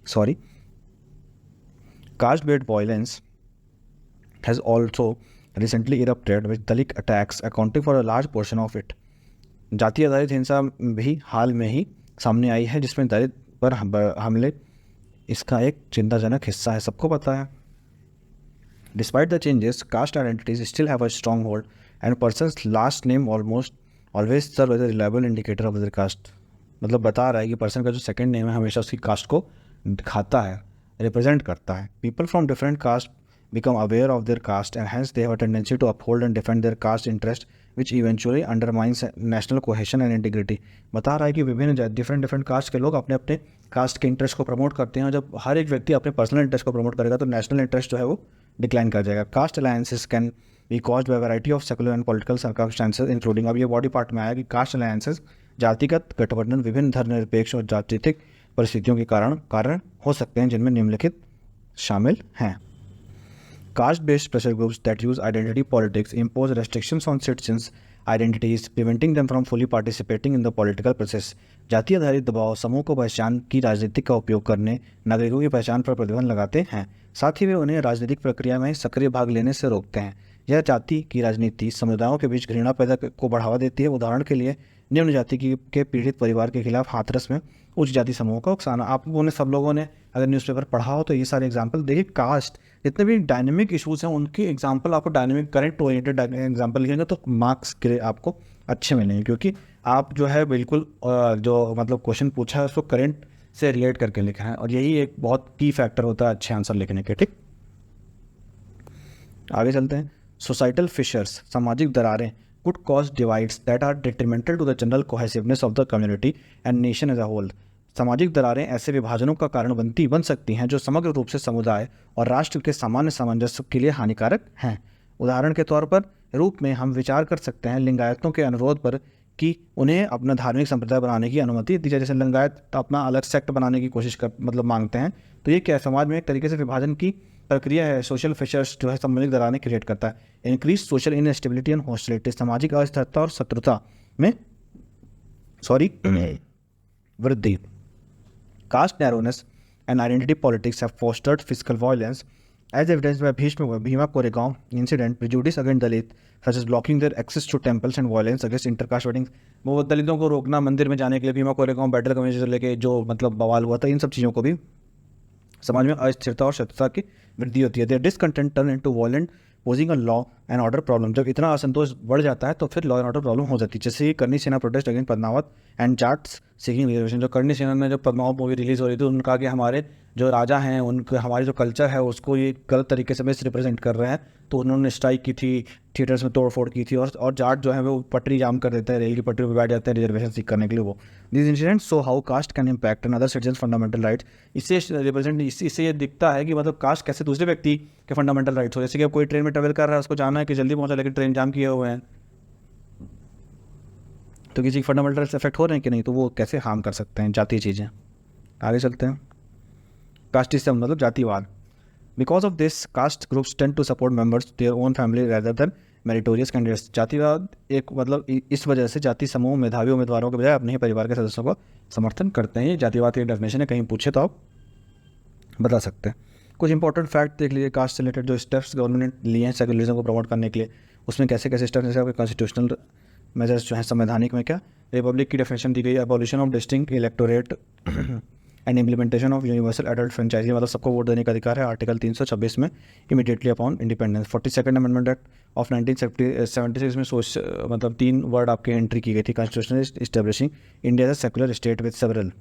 Sorry, caste-based violence has also recently erupted with Dalit attacks accounting for a large portion of it. जाति आधारित हिंसा भी हाल में ही सामने आई है जिसमें दलित पर हमले इसका एक चिंताजनक हिस्सा है, सबको पता है। Despite the changes, caste identities still have a strong hold and person's last name always serve as a reliable indicator of their caste. मतलब बता रहा है कि पर्सन का जो सेकंड नेम है हमेशा उसकी कास्ट को दिखाता है, रिप्रेजेंट करता है। People from different caste become aware of their caste and hence they have a tendency to uphold and defend their caste interest which eventually undermines national cohesion and integrity. बता रहा है कि विभिन्न डिफरेंट कास्ट के लोग अपने अपने कास्ट के इंटरेस्ट को प्रमोट करते हैं और जब हर एक व्यक्ति अपने पर्सनल इंटरेस्ट को प्रमोट करेगा तो नेशनल इंटरेस्ट जो है वो डिक्लाइन कर जाएगा। Caste alliances can be caused by variety of secular and political circumstances including, अब ये बॉडी पार्ट में आया कि कास्ट अलायंसेस जातिगत गठबंधन विभिन्न धर्मनिरपेक्ष और जातीय परिस्थितियों के कारण हो सकते हैं, जिनमें निम्नलिखित शामिल हैं। Caste-based pressure groups that use identity politics impose restrictions on citizens' identities, preventing them from fully participating in the political process. जाति आधारित दबाव समूह को पहचान की राजनीति का उपयोग करने, नागरिकों की पहचान पर प्रतिबंध लगाते हैं, साथ ही वे उन्हें राजनीतिक प्रक्रिया में सक्रिय भाग लेने से रोकते हैं। यह जाति की राजनीति समुदायों के बीच घृणा को बढ़ावा देती है। उदाहरण के लिए निम्न जाति के पीड़ित परिवार के खिलाफ हाथरस में उच्च जाति समूह का उकसाना। आप लोगों ने सब लोगों ने अगर न्यूज़पेपर पढ़ा हो तो ये सारे एग्जाम्पल देखिए। कास्ट जितने भी डायनेमिक इशूज़ हैं उनके एग्जाम्पल आपको डायनेमिक करंट ओरिएंटेड एग्जाम्पल लिखेंगे तो मार्क्स के आपको अच्छे मिलेंगे, क्योंकि आप जो है बिल्कुल जो मतलब क्वेश्चन पूछा है उसको करंट से रिलेट करके लिखा है, और यही एक बहुत की फैक्टर होता है अच्छे आंसर लिखने के। ठीक, आगे चलते हैं। सोसाइटल फिशर्स, सामाजिक दरारें, could cause divides that are detrimental to the general cohesiveness of the community and nation as a whole. सामाजिक दरारें ऐसे विभाजनों का कारण बन सकती हैं जो समग्र रूप से समुदाय और राष्ट्र के सामान्य सामंजस्य के लिए हानिकारक हैं। उदाहरण के तौर पर रूप में हम विचार कर सकते हैं लिंगायतों के अनुरोध पर कि उन्हें अपना धार्मिक संप्रदाय बनाने की अनुमति दी जाए। जैसे लिंगायत अपना अलग सेक्ट बनाने की कोशिश मांगते हैं, तो ये क्या समाज में एक तरीके से विभाजन की प्रक्रिया है। सोशल फिशर्स जो है सामाजिक दरारें क्रिएट करता है। Increase social instability and hostility, सामाजिक अस्थिरता और शत्रुता में वृद्धि। Caste narrowness and identity politics have fostered physical violence as evidenced by Bhima Koregaon incident, prejudice against Dalit such as blocking their access to temples and violence against intercaste weddings. वो दलितों को रोकना मंदिर में जाने के लिए भीमा कोरेगांव बैटल कम्युनिटी से लेके जो मतलब बवाल हुआ था, इन सब चीज़ों को भी समाज में अस्थिरता और शत्रुता की वृद्धि होती है। Their discontent turn into violent posing a law and order problem. जब इतना असंतोष बढ़ जाता है तो फिर लॉ एंड ऑर्डर प्रॉब्लम हो जाती है। जैसे Karni Sena protest against Padmaavat and Jats seeking reservation. जो करनी सेना ने जब पद्मावत मूवी रिलीज हो रही थी, उन्होंने कहा कि हमारे जो राजा हैं उनके हमारी जो कल्चर है उसको ये गलत तरीके से मिस रिप्रेजेंट कर रहे हैं, तो उन्होंने स्ट्राइक की थी, थिएटर्स में तोड़फोड़ की थी, और जाट जो है वो पटरी जाम कर देते हैं, रेल की पटरी पर बैठ जाते हैं रिजर्वेशन सीख करने के लिए। वो this incident show how caste can impact other citizen fundamental rights. इससे ये दिखता है कि मतलब कास्ट कैसे दूसरे व्यक्ति के फंडामेंटल राइट्स हो। जैसे कि अब कोई ट्रेन में ट्रेवल कर रहा है, उसको जाना है कि जल्दी पहुंचा, लेकिन ट्रेन जाम किए हुए हैं, तो किसी फंडामेंटल राइट्स इफेक्ट हो रहे हैं कि नहीं, तो वो कैसे हार्म कर सकते हैं जातीय चीज़ें। आगे चलते हैं। कास्टिज्म मतलब जातिवाद। Because of this caste groups tend to support members their own family rather than meritorious candidates. जातिवाद एक मतलब इस वजह से जाति समूह मेधावी उम्मीदवारों के बजाय अपने ही परिवार के सदस्यों को समर्थन करते हैं। ये जातिवाद की डेफिनेशन है, कहीं पूछे तो आप बता सकते हैं। कुछ इंपॉर्टेंट फैक्ट देख लीजिए कास्ट से रिलेटेड। जो स्टेप्स गवर्नमेंट ने लिए हैं सेकुलरिज्म को प्रमोट करने के लिए, उसमें कैसे कैसे स्टेप्स, जैसे आपके कॉन्स्टिट्यूशनल मेजर्स जो हैं संवैधानिक में क्या रिपब्लिक की डेफिनेशन दी गई, abolition of distinct electorate and implementation of universal adult franchise, मतलब सबको वोट देने का अधिकार है, आर्टिकल 326 में immediately upon independence. 42nd amendment act of 1976 में मतलब 3 वर्ड आपके एंट्री की गई थी, constitution establishing India as a secular state with several.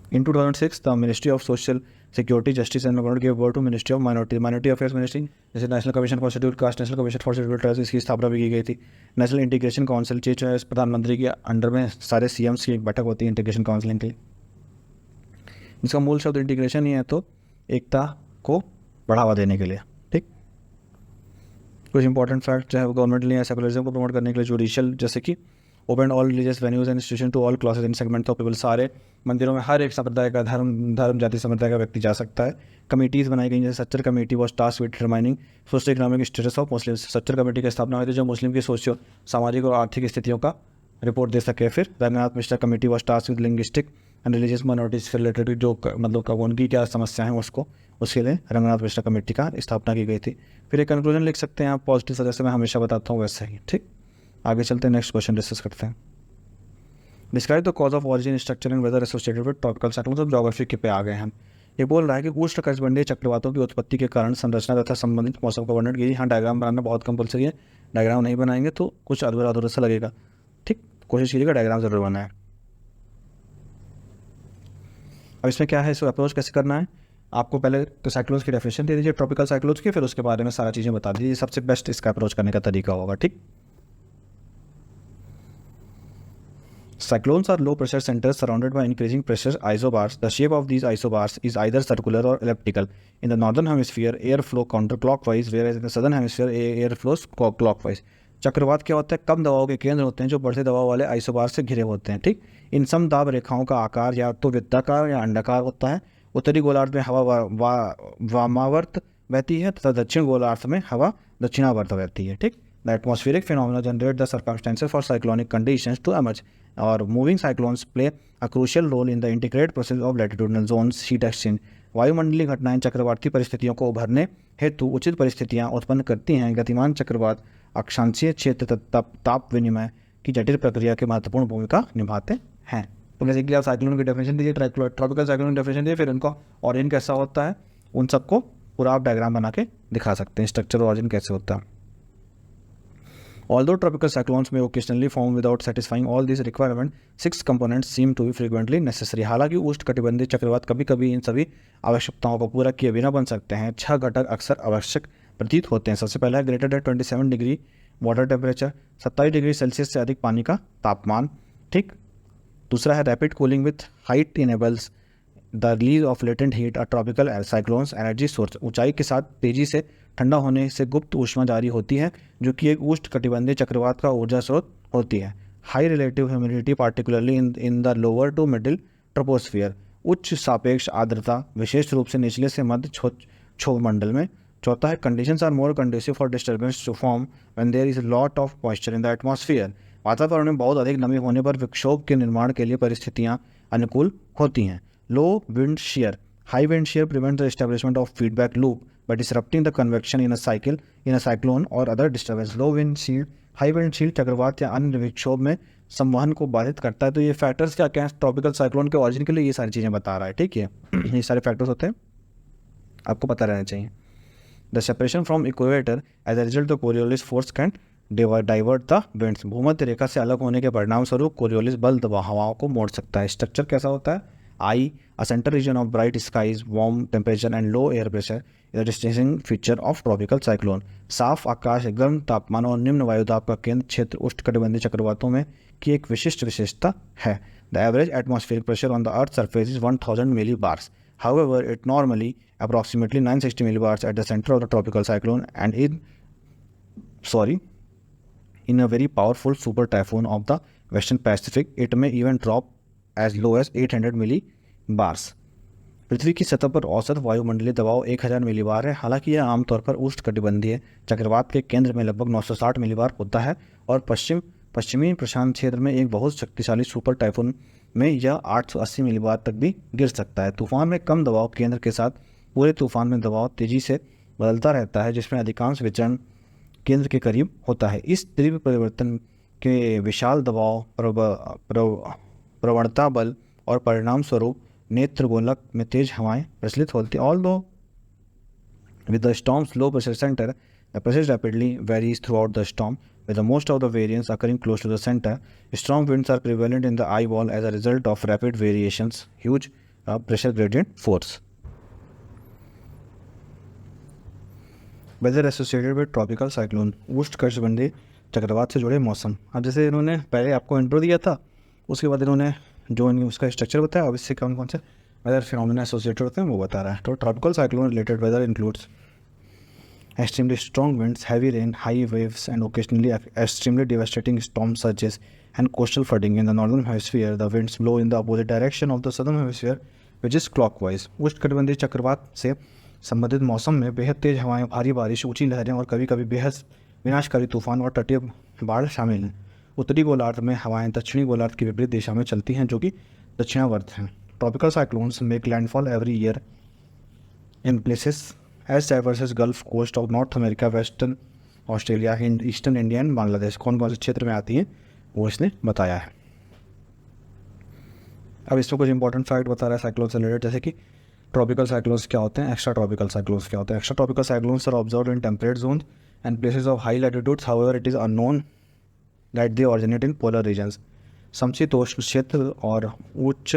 In 2006, the Ministry of Social Security, Justice and Government gave birth to Ministry of Minority Affairs Ministry, जैसे national commission for scheduled caste, national commission for scheduled tribes, इसकी स्थापना भी की गई थी। नेशनल इंटीग्रेशन काउंसिल, जो है प्रधानमंत्री के अंडर में सारे CMs की एक बैठक होती है इंटीग्रेशन काउंसिलिंग के लिए। इसका मूल शब्द इंटीग्रेशन ही है, तो एकता को बढ़ावा देने के लिए। ठीक, कुछ इंपॉर्टेंट फैक्ट जो है गवर्नमेंट ने सेकुलरिज्म को प्रमोट करने के लिए जुडिशियल, जैसे कि open all religious venues and institution to all classes and segment of people. सारे मंदिरों में हर एक संप्रदाय का धर्म जाति संप्रदाय का व्यक्ति जा सकता है। कमेटीज़ बनाई गई, जैसे Sachar committee was task with determining socio economic status of Muslim. Sachar committee की स्थापना हुई थी जो मुस्लिम की सोशियो सामाजिक और आर्थिक स्थितियों का रिपोर्ट दे सके। फिर Ranganath Mishra committee was task with linguistic and religious minorities से रिलेटेड जो मतलब उनकी क्या समस्या है उसके लिए रंगनाथ मिश्रा कमेटी का स्थापना की गई थी। फिर एक कंक्लूजन लिख सकते हैं आप पॉजिटिव से, जैसे मैं हमेशा बताता हूँ वैसे ही। ठीक, आगे चलते हैं, नेक्स्ट क्वेश्चन डिस्कस करते हैं। Describe the cause of origin structure and weather associated with tropical cyclone. मतलब ज्योग्राफी के पे आ गए हम। ये बोल रहा है कि उष्ण कटिबंधीय चक्रवातों की उत्पत्ति के कारण संरचना तथा संबंधित मौसम का वर्णन कीजिए। यहाँ डायग्राम बनाना बहुत कंपलसरी है, डायग्राम नहीं बनाएंगे तो कुछ अधूरा अधूरा सा लगेगा। ठीक, कोशिश कीजिएगा डायग्राम जरूर बनाए। अब इसमें क्या है, इसको अप्रोच कैसे करना है, आपको पहले तो साइक्लोन्स की डेफिनेशन दे दीजिए ट्रॉपिकल साइक्लोन्स की, फिर उसके बारे में सारा चीज़ें बता दीजिए। सबसे बेस्ट इसका अप्रोच करने का तरीका होगा। ठीक, Cyclones are low pressure centers surrounded by increasing pressure isobars. The shape of these isobars is either circular or elliptical. In the northern hemisphere, air flow counterclockwise, whereas in the southern hemisphere, air flows clockwise. चक्रवात क्या होता है? कम दबाव के केंद्र होते हैं जो बढ़ते दबाव वाले आइसोबार से घिरे होते हैं। ठीक, इन समदाब रेखाओं का आकार या तो वृत्ताकार या अंडाकार होता है। उत्तरी गोलार्ध में हवा वामावर्त बहती है तथा दक्षिण गोलार्ध में हवा दक्षिणावर्त बहती है। ठीक, the atmospheric phenomena generate the circumstances for cyclonic conditions to emerge, और moving cyclones play a crucial role in the integrated process of latitudinal zones heat exchange. वायुमंडलीय घटनाएं चक्रवाती परिस्थितियों को उभरने हेतु उचित परिस्थितियां उत्पन्न करती हैं। गतिमान चक्रवात अक्षांशीय क्षेत्र ताप विनिमय की जटिल प्रक्रिया के महत्वपूर्ण भूमिका निभाते हैं। तो बेसिकली आप साइक्लोन की डेफिनेशन दीजिए, ट्रॉपिकल साइक्लोन की डेफिनेशन दीजिए, फिर उनका ऑरिजिन कैसा होता है उन सबको पूरा आप डायग्राम बना के दिखा सकते हैं, स्ट्रक्चर और ऑरिजिन कैसे होता है। Although tropical cyclones may occasionally form without satisfying all these requirements, 6 components seem to be frequently necessary. हालांकि उष्णकटिबंधीय चक्रवात कभी कभी इन सभी आवश्यकताओं को पूरा किए बिना बन सकते हैं। 6 घटक अक्सर आवश्यक प्रतीत होते हैं। सबसे पहला है greater than 27 degree water temperature, 27 degree Celsius से अधिक पानी का तापमान। ठीक, दूसरा है rapid cooling with height enables the release of latent heat. A tropical cyclones energy source, ऊंचाई के साथ तेजी से ठंडा होने से गुप्त ऊष्मा जारी होती है जो कि एक उष्णकटिबंधीय चक्रवात का ऊर्जा स्रोत होती है। High relative humidity particularly in the lower to middle troposphere, उच्च सापेक्ष आर्द्रता विशेष रूप से निचले से मध्य क्षोभ मंडल में। चौथा है conditions are more conducive for disturbance to form when there is lot of moisture in the atmosphere. वातावरण में बहुत अधिक नमी होने पर विक्षोभ के निर्माण के लिए परिस्थितियाँ अनुकूल होती हैं। Low wind shear, high wind shear prevent the establishment of feedback loop by disrupting the convection in a cyclone or other disturbance. Low wind shield, high wind shield चक्रवात या अन्य विक्षोभ में संवहन को बाधित करता है। तो ये फैक्टर्स क्या क्या हैं ट्रॉपिकल साइक्लोन के ऑरिजिन के लिए, ये सारी चीज़ें बता रहा है। ठीक है, ये सारे फैक्टर्स होते हैं, आपको पता रहना चाहिए। The separation from equator as a result the Coriolis force can divert the winds, भूमध्य रेखा से अलग होने के परिणाम स्वरूप कोरियोलिस बल हवाओं को मोड़ सकता है। स्ट्रक्चर कैसा होता है? आई, a center region of bright skies, warm temperature and low air pressure is a distinguishing feature of tropical cyclone. साफ आकाश, गर्म तापमान और निम्न वायुदाब का केंद्र क्षेत्र उष्णकटिबंधीय चक्रवातों में की एक विशिष्ट विशेषता है। The average atmospheric pressure on the Earth's surface is 1000 millibars. However, it normally approximately 960 millibars at the center of the tropical cyclone and in a very powerful super typhoon of the Western Pacific, it may even drop as low as 800 मिलीबार्स। पृथ्वी की सतह पर औसत वायुमंडलीय दबाव 1000 मिलीबार है। हालांकि यह आमतौर पर उष्णकटिबंधीय चक्रवात के केंद्र में लगभग 960 मिलीबार होता है और पश्चिमी प्रशांत क्षेत्र में एक बहुत शक्तिशाली सुपर टाइफून में यह 880 मिलीबार तक भी गिर सकता है। तूफान में कम दबाव केंद्र के साथ पूरे तूफान में दबाव तेजी से बदलता रहता है, जिसमें अधिकांश विचरण केंद्र के करीब होता है। इस तीव्र परिवर्तन के विशाल दबाव प्रवणता बल और परिणाम स्वरूप नेत्रगोलक में तेज हवाएं प्रचलित होती हैं। Although with the storms low pressure centre, the pressure rapidly varies through out the storm with the most of the variance occurring close to the center. Strong winds are prevalent in the eye wall as a result of rapid variations, huge pressure gradient force. Weather associated with tropical cyclone, उष्णकटिबंधीय चक्रवात से जुड़े मौसम। अब जैसे इन्होंने पहले आपको इंट्रो दिया था, उसके बाद इन्होंने जो उसका स्ट्रक्चर बताया, अब इससे कौन कौन से वेदर फिनोमेना एसोसिएटेड होते हैं वो बता रहा है। तो tropical cyclone related weather includes extremely strong winds, heavy rain, high waves, and occasionally extremely devastating storm surges and coastal flooding. In the northern hemisphere, the winds blow in the opposite direction of the southern hemisphere, which is clockwise. उष्णकटिबंधीय चक्रवात से संबंधित मौसम में बेहद तेज हवाएं, भारी बारिश, ऊंची लहरें और कभी कभी बेहद विनाशकारी तूफान और तटीय बाढ़ शामिल हैं। उत्तरी गोलार्ध में हवाएं दक्षिणी गोलार्ध की विपरीत दिशा में चलती हैं, जो कि दक्षिणावर्त हैं। Tropical cyclones make landfall every year in places as diverse as Gulf Coast of North America, Western Australia, Eastern India and Bangladesh. कौन कौन से क्षेत्र में आती हैं वो इसने बताया है। अब इसमें कुछ इंपॉर्टेंट फैक्ट बता रहा है साइक्लोन से रिलेटेड, जैसे कि ट्रॉपिकल साइक्लोन्स क्या होते हैं, एक्स्ट्रा ट्रॉपिकल साइक्लोन्स क्या होते हैं। Extratropical cyclones are observed in temperate zone and places of high latitudes, however it is unknown that they originate in polar regions. समशीतोष्ण क्षेत्र और उच्च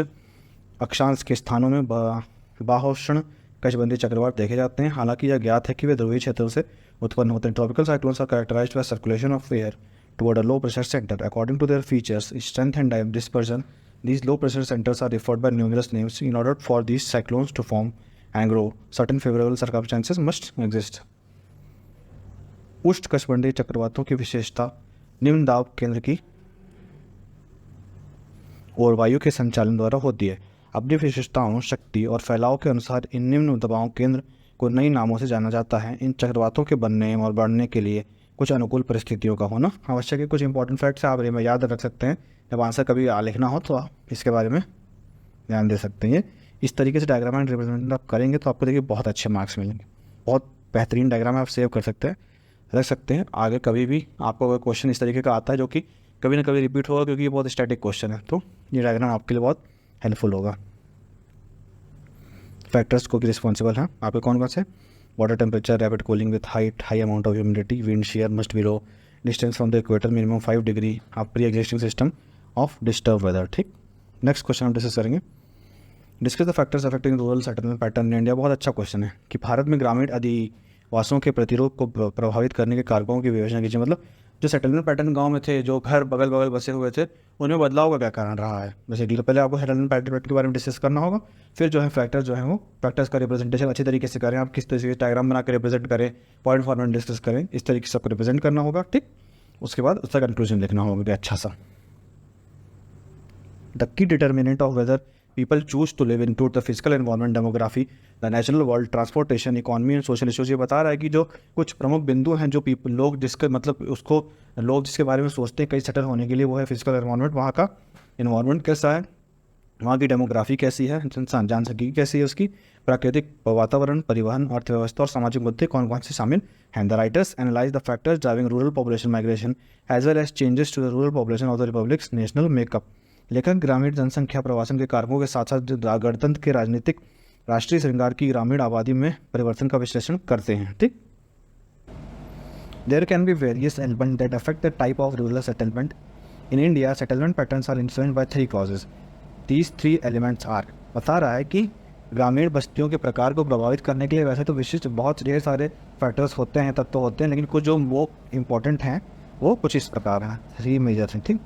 अक्षांश के स्थानों में बाहोष्ण कटिबंधीय चक्रवात देखे जाते हैं। हालांकि यह ज्ञात है कि वे ध्रुवीय क्षेत्रों से उत्पन्न होते हैं। Tropical cyclones are characterized by circulation of air toward a low pressure center. According to their features, strength and dispersion, these low pressure centers are referred by numerous names. In order for these cyclones to form and grow, certain favorable circumstances must exist. उष्णकटिबंधीय चक्रवातों की विशेषता निम्न दाब केंद्र की और वायु के संचालन द्वारा होती है। अपनी विशेषताओं, शक्ति और फैलाव के अनुसार इन निम्न दबाव केंद्र को नई नामों से जाना जाता है। इन चक्रवातों के बनने और बढ़ने के लिए कुछ अनुकूल परिस्थितियों का होना आवश्यक है। कुछ इंपॉर्टेंट फैक्ट्स आप में याद रख सकते हैं, जब आंसर कभी लिखना हो तो आप इसके बारे में ध्यान दे सकते हैं। इस तरीके से डायग्राम एंड रिप्रेजेंटेशन आप करेंगे तो आपको देखिए बहुत अच्छे मार्क्स मिलेंगे। बहुत बेहतरीन डायग्राम आप सेव कर सकते हैं, रख सकते हैं। आगे कभी भी आपको अगर क्वेश्चन इस तरीके का आता है जो कि कभी ना कभी रिपीट होगा, क्योंकि ये बहुत स्टैटिक क्वेश्चन है, तो ये डायग्राम आपके लिए बहुत हेल्पफुल होगा। फैक्टर्स को भी रिस्पॉन्सिबल हैं आपके कौन कौन से? Water temperature, rapid cooling with height, high amount of humidity, wind shear must be low, distance from the equator minimum 5 degree, आप pre existing system of disturb weather. ठीक, नेक्स्ट क्वेश्चन हम डिस्कस करेंगे। Discuss the factors affecting rural settlement pattern in India. बहुत अच्छा क्वेश्चन है कि भारत में ग्रामीण अधिवासों के प्रतिरोध को प्रभावित करने के कारकों की विवेचना कीजिए। मतलब जो सेटलमेंट पैटर्न गांव में थे, जो घर बगल बगल बसे हुए थे, उनमें बदलाव का क्या कारण रहा है। जैसे पहले आपको सेटलमेंट पैटर्न के बारे में डिस्कस करना होगा, फिर जो है फैक्टर्स जो है वो फैक्टर्स का रिप्रेजेंटेशन अच्छी तरीके से करें। आप किस तरीके से डायग्राम बना कर रिप्रेजेंट करें, पॉइंट फॉर्मेट डिस्कस करें, इस तरीके से सबको रिप्रेजेंट करना होगा। ठीक, उसके बाद उसका कंक्लूजन लिखना होगा अच्छा सा। The key determinant of whether people choose to live include the physical environment, demography, the natural world, transportation, economy and social issues। ये बता रहा है कि जो कुछ प्रमुख बिंदु हैं जो लोग जिसके मतलब उसको लोग जिसके बारे में सोचते हैं कहीं सेटल होने के लिए, वो है फिजिकल एनवायरनमेंट। वहाँ का एनवायरनमेंट कैसा है, वहाँ की डेमोग्राफी कैसी है, इंसान जान सकेगी कैसी है उसकी, प्राकृतिक वातावरण, परिवहन, अर्थव्यवस्था और सामाजिक मुद्दे कौन कौन से शामिल हैं। The writers analyse the factors driving rural population migration as well as changes to the rural population of the republic's national makeup. लेखक ग्रामीण जनसंख्या प्रवासन के कारकों के साथ साथ गणतंत्र के राजनीतिक राष्ट्रीय श्रृंगार की ग्रामीण आबादी में परिवर्तन का विश्लेषण करते हैं। ठीक, there can be various element that affect the type of rural settlement in India. Settlement patterns are influenced by 3 causes. These 3 elements are, बता रहा है कि ग्रामीण बस्तियों के प्रकार को प्रभावित करने के लिए वैसे तो विशिष्ट बहुत ढेर सारे फैक्टर्स होते हैं, तत्व होते हैं, लेकिन कुछ जो वो इम्पोर्टेंट हैं वो कुछ इस प्रकार हैं, 3 मेजर हैं। ठीक,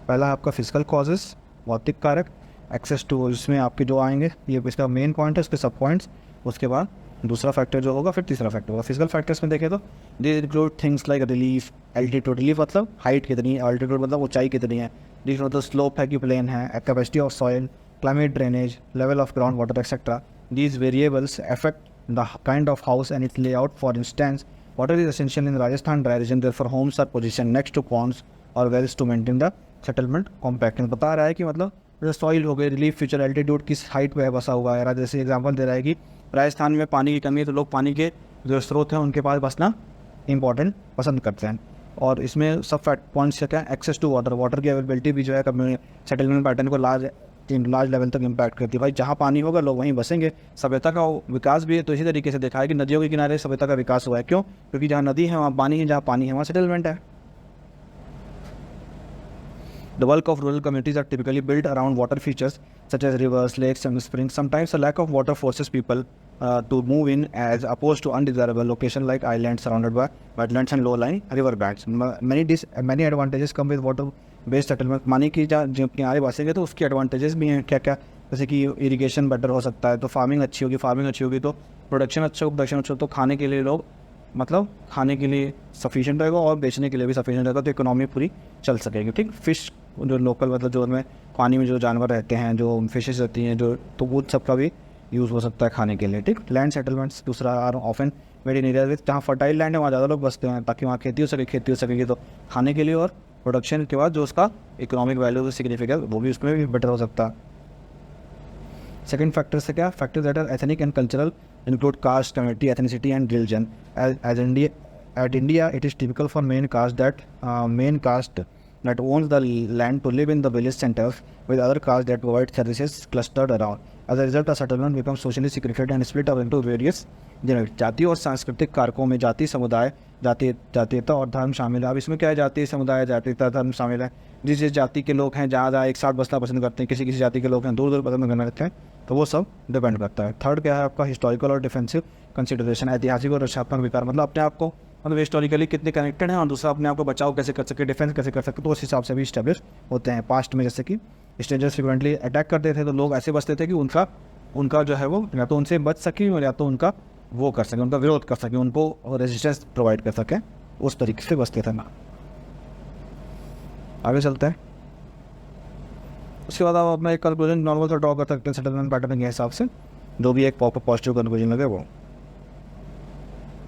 पहला आपका फिजिकल कॉजेस, भौतिक कारक, एक्सेस टू, इसमें आपके जो आएंगे ये इसका मेन पॉइंट है, उसके सब पॉइंट्स, उसके बाद दूसरा फैक्टर जो होगा, फिर तीसरा फैक्टर होगा। फिजिकल फैक्टर्स में देखें तो they include things like relief, altitude, relief मतलब हाइट कितनी है, अल्टीट्यूड मतलब ऊंचाई कितनी है, रिलीफ मतलब स्लोप है कि प्लेन है, capacity of soil, climate, drainage, level of ground water etcetera. These variables affect the kind of house and its layout. For instance, water is essential in Rajasthan dry region, therefore homes are position next to ponds और wells to maintain the settlement compactness. बता रहा है कि मतलब जैसे सॉइल हो गई, रिलीफ फीचर, एल्टीट्यूड किस हाइट पे है बसा हुआ है। जैसे एग्जांपल दे रहा है कि राजस्थान में पानी की कमी है तो लोग पानी के जो स्रोत हैं उनके पास बसना इंपॉर्टेंट पसंद करते हैं। और इसमें सब फैक्ट पॉइंट्स क्या है, एक्सेस टू वाटर, वाटर की अवेलेबिलिटी भी जो है सेटलमेंट पैटर्न को लार्ज लेवल तक इम्पैक्ट करती है। भाई जहाँ पानी होगा लोग वहीं बसेंगे। सभ्यता का विकास भी है तो इसी तरीके से देखा है कि नदियों के किनारे सभ्यता का विकास हुआ है। क्यों? क्योंकि जहाँ नदी है वहाँ पानी है, जहाँ पानी है वहाँ सेटलमेंट है। The bulk of rural communities are typically built around water features such as rivers, lakes, and springs. Sometimes the lack of water forces people to move in as opposed to undesirable locations like islands surrounded by wetlands and low-lying river banks. Many advantages come with water-based settlement. मानी कि जब किनारे बसेंगे तो उसके एडवांटेजेस भी हैं क्या क्या, जैसे कि इरिगेशन बेटर हो सकता है तो फार्मिंग अच्छी होगी तो प्रोडक्शन अच्छा तो खाने के लिए लोग मतलब खाने के लिए सफिशिएंट रहेगा और बेचने के लिए भी सफिशिएंट रहेगा, तो इकोनॉमी पूरी चल सकेगी। ठीक, फिश जो लोकल मतलब जो उनमें पानी में जो जानवर रहते हैं, जो फिशेस रहती हैं जो, तो वो सबका भी यूज़ हो सकता है खाने के लिए। ठीक, लैंड सेटलमेंट्स दूसरा are often made in area with, जहाँ फर्टाइल लैंड है वहाँ ज़्यादा लोग बसते हैं ताकि वहाँ खेती हो सकेगी तो खाने के लिए, और प्रोडक्शन के बाद जो उसका इकोनॉमिक वैल्यू सिग्निफिकेंस वो भी उसमें भी बेटर हो सकता है। सेकंड फैक्टर से क्या, factors that are ethnic and cultural include caste, community, ethnicity, and religion. As India, it is typical for main caste that owns the land to live in the village centers, with other castes that provide services clustered around. As a result, a settlement becomes socially segregated and split up into various units. जाति और सांस्कृतिक कारकों में जाति, समुदाय, जातीयता और धर्म शामिल है। अब इसमें क्या है, जाति, समुदाय, जातीयता, धर्म शामिल है। जिस जाति के लोग हैं ज़्यादा एक साथ बसना पसंद करते हैं, किसी जाति के लोग हैं दूर दूर पसंद करना रहते हैं, तो वो सब डिपेंड करता है। थर्ड क्या है आपका, हिस्टोरिकल और डिफेंसिव कंसिडरेशन, ऐतिहासिक और रक्षात्मक विकार, मतलब अपने आप को मतलब हिस्टोरिकली कितने कनेक्टेड हैं, और दूसरा अपने आप को बचाव कैसे कर सके, डिफेंस कैसे कर सके, तो उस हिसाब से भी इस्टेब्लिश होते हैं। पास्ट में जैसे कि स्ट्रेंजर्स फ्रिक्वेंटली अटैक करते थे, तो लोग ऐसे बचते थे कि उनका जो है वो या तो उनसे बच सके और या तो उनका वो कर सके, उनका विरोध कर सके, उनको रेजिस्टेंस प्रोवाइड कर सके, उस तरीके से बचते थे ना। आगे चलते हैं। उसके बाद आप अपना एक कंक्लूजन नॉर्मल सा ड्रॉ कर सकते हैं सेटलमेंट पैटर्न के हिसाब से, जो भी एक पॉजिटिव कंक्लूजन लगे वो।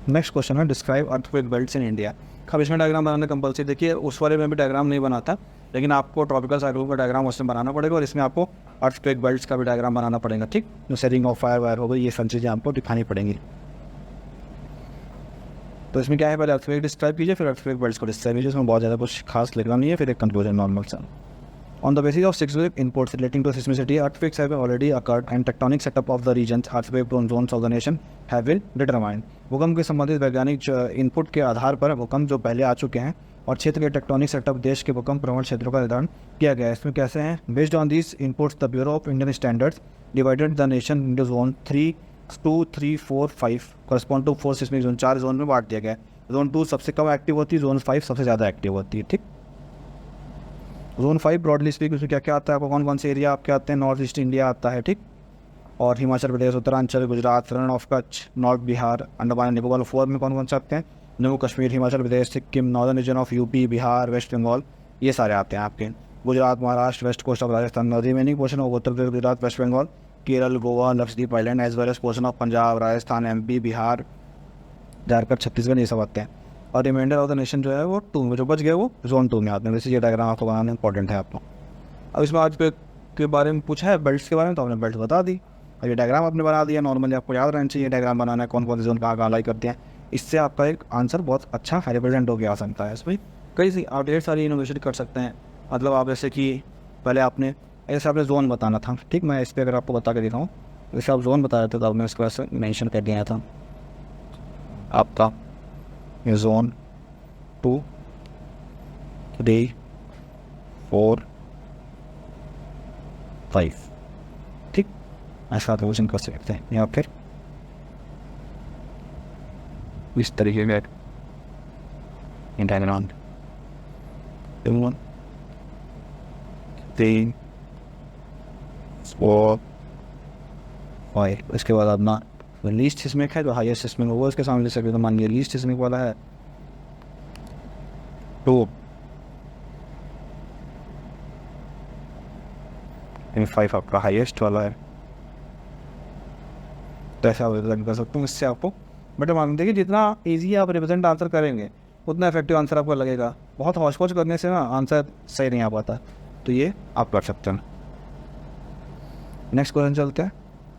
नेक्स्ट क्वेश्चन है describe earthquake belts in India. अब इसमें डायग्राम बनाना कंपल्सरी, देखिए उस वाले में भी डायग्राम नहीं बनाता, लेकिन आपको ट्रॉपिकल साइक्लोन का डायग्राम उसमें बनाना पड़ेगा, और इसमें आपको अर्थक्वेक बेल्ट्स का भी डायग्राम बनाना पड़ेगा, ठीक। जो सेटिंग ऑफ फायर वायर हो गई, ये सब चीज़ें आपको दिखानी पड़ेंगी। तो इसमें क्या है, पहले अर्थक्वेक डिस्क्राइब कीजिए, फिर अर्थक्वेक बेल्ट्स को डिस्क्राइब कीजिए। इसमें बहुत ज़्यादा कुछ खास लिखना नहीं है, फिर एक कंक्लूजन नॉर्मल सा। On the basis of seismic inputs relating to seismicity, earthquakes have already occurred and tectonic setup of the regions, earthquake-prone zones of the nation have been determined. भूकंप के संबंधित वैज्ञानिक इनपुट के आधार पर भूकंप जो पहले आ चुके हैं और क्षेत्र के टेक्टोनिक सेटअप देश के भूकंप प्रवण क्षेत्रों का निर्धारण किया गया है। इसमें कैसे हैं, based on this inputs the Bureau of Indian Standards divided the nation into zone 3, 2, 3, 4, 5 correspond to 4 seismic zone, 4 zone में बांट दिया गया है। जोन 2 सबसे कम एक्टिव होती है, जोन 5 सबसे ज़्यादा एक्टिव होती है, ठीक। जोन 5 ब्रॉडली स्पीक उसमें क्या क्या आता है, आपको कौन कौन से एरिया आपके आते हैं, नॉर्थ ईस्ट इंडिया आता है, ठीक, और Himachal Pradesh, Uttaranchal, Gujarat, Rann of Kutch, north Bihar, Andaman and Nicobar. 4 में कौन कौन से आते हैं, Jammu Kashmir, Himachal Pradesh, Sikkim, northern region of UP, Bihar, West Bengal, ये सारे आते हैं आपके। Gujarat, Maharashtra, west coast of Rajasthan, remaining portion of Uttar Pradesh, Gujarat, West Bengal, Kerala, Goa, Lakshadweep island, as well as portion of Punjab, Rajasthan, MP, Bihar, Jharkhand, Chhattisgarh, ये सब आते हैं। और रिमाइंडर ऑफ द नेशन जो है वो 2 में, जो बच गए वो जोन 2 में आते हैं। वैसे ये डायग्राम आपको बनाना इंपॉर्टेंट है आपको। अब इसमें आज के बारे में पूछा है बेल्ट्स के बारे में, तो आपने बेल्ट बता दी, और ये डायग्राम आपने बना दिया। नॉर्मली आपको याद रहना चाहिए डायग्राम बनाना है, कौन कौन से जोन कहाँ लाई करते हैं, इससे आपका एक आंसर बहुत अच्छा रिप्रेजेंट होकर आ सकता है। इसमें कई सी आप ढेर सारी इनोवेशन कर सकते हैं। मतलब आप जैसे कि पहले आपने जोन बताना था, ठीक, मैं इस पर अगर आपको बता के दिखाऊँ, जैसे आप जोन बता रहे थे तो आपने इसको ऐसे मैंशन कर दिया था आपका ये जोन 2, 3, 4, 5, ठीक, ऐसा क्वेश्चन कर सकते हैं। या फिर इस तरीके का डायग्राम 1, 3, 4, 5। इसके बाद अपना लीस्ट सिस्मिक है, जो हाईएस्ट सिस्मिक होगा उसके सामने ले सकते, तो मान लिया लीस्ट सिस्मिक वाला है 2, 5 आपका हाईएस्ट वाला है, तो ऐसा कर सकता हूँ इससे आपको। बट मान देखिए जितना ईजी आप रिप्रेजेंट आंसर करेंगे उतना इफेक्टिव आंसर आपको लगेगा। बहुत हौच पौच करने से ना आंसर सही नहीं आ पाता, तो ये आप कर सकते हैं। नेक्स्ट क्वेश्चन चलते हैं।